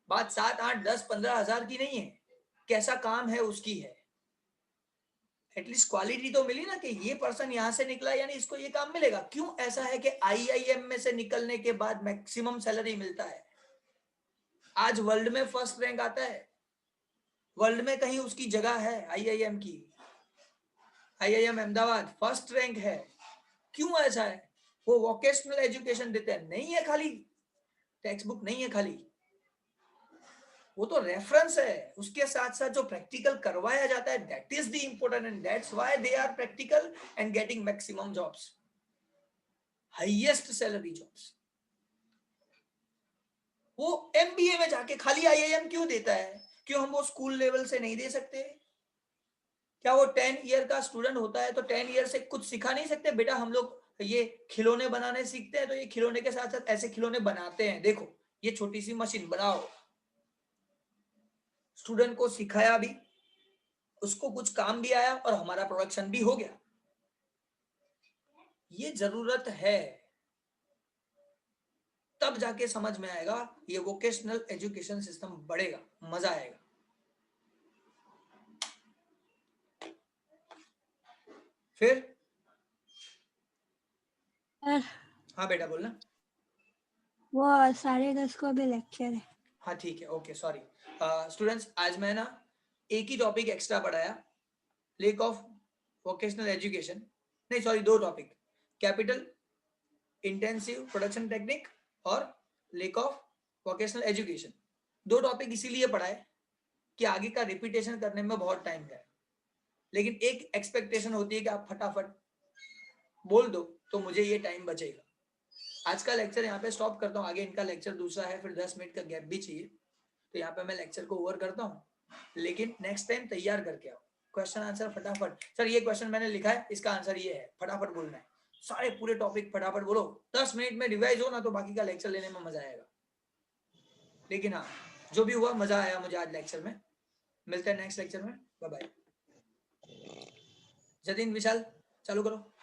[SPEAKER 1] बात 7, 8, 10, 15 हजार की नहीं है, कैसा काम है उसकी है। एटलीस्ट क्वालिटी तो मिली ना कि ये पर्सन यहां से निकला यानी इसको ये काम मिलेगा। क्यों ऐसा है कि IIM में से निकलने के बाद मैक्सिमम सैलरी मिलता है। आज वर्ल्ड में फर्स्ट रैंक आता है, वर्ल्ड में कहीं उसकी जगह है IIM की। IIM अहमदाबाद फर्स्ट रैंक है। क्यों ऐसा है? वो वोकेशनल एजुकेशन देते हैं, नहीं है खाली टेक्स्ट बुक, नहीं है खाली, वो तो रेफरेंस है। उसके साथ साथ जो प्रैक्टिकल करवाया जाता है that is the important, and that's why they are practical and getting maximum jobs, highest salary jobs. वो MBA में जाके खाली IIM क्यों देता है? क्यों हम वो स्कूल लेवल से नहीं दे सकते? क्या वो 10 ईयर का स्टूडेंट होता है तो 10 ईयर से कुछ सिखा नहीं सकते? बेटा हम लोग ये खिलौने बनाने सीखते हैं तो ये खिलौने के साथ साथ ऐसे खिलौने बनाते हैं, देखो ये छोटी सी मशीन बनाओ। स्टूडेंट को सिखाया भी, उसको कुछ काम भी आया और हमारा प्रोडक्शन भी हो गया। ये जरूरत है, तब जाके समझ में आएगा ये वोकेशनल एजुकेशन सिस्टम बढ़ेगा, मजा आएगा। फिर
[SPEAKER 4] सर
[SPEAKER 1] हाँ बेटा बोलना।
[SPEAKER 4] वो 10:30 को भी लेक्चर है।
[SPEAKER 1] हाँ ठीक है, ओके सॉरी। स्टूडेंट्स आज मैं ना एक ही टॉपिक एक्स्ट्रा पढ़ाया, लेक ऑफ वोकेशनल एजुकेशन, नहीं sorry 2 topic, capital intensive production technique और lack of vocational education. 2 topic इसीलिए पढ़ाए कि आगे का रिपीटेशन करने में बहुत टाइम जाए, लेकिन एक एक्सपेक्टेशन होती है कि आप फटाफट बोल दो तो मुझे ये टाइम बचेगा। आज का लेक्चर यहाँ पे स्टॉप करता हूँ, आगे इनका लेक्चर दूसरा है, फिर 10 मिनट का गैप भी चाहिए, तो यहाँ पे मैं लेक्चर को ओवर करता हूँ। लेकिन नेक्स्ट टाइम तैयार करके आओ, क्वेश्चन आंसर फटाफट। सर ये क्वेश्चन मैंने लिखा है, इसका आंसर ये है, फटाफट बोलना है, सारे पूरे टॉपिक फटाफट बोलो। 10 मिनट में रिवाइज हो ना तो बाकी का लेक्चर लेने में मजा आएगा। लेकिन हाँ जो भी हुआ मजा आया मुझे आज लेक्चर में। मिलते हैं नेक्स्ट लेक्चर में, बाय बाय। जतिन विशाल चालू करो।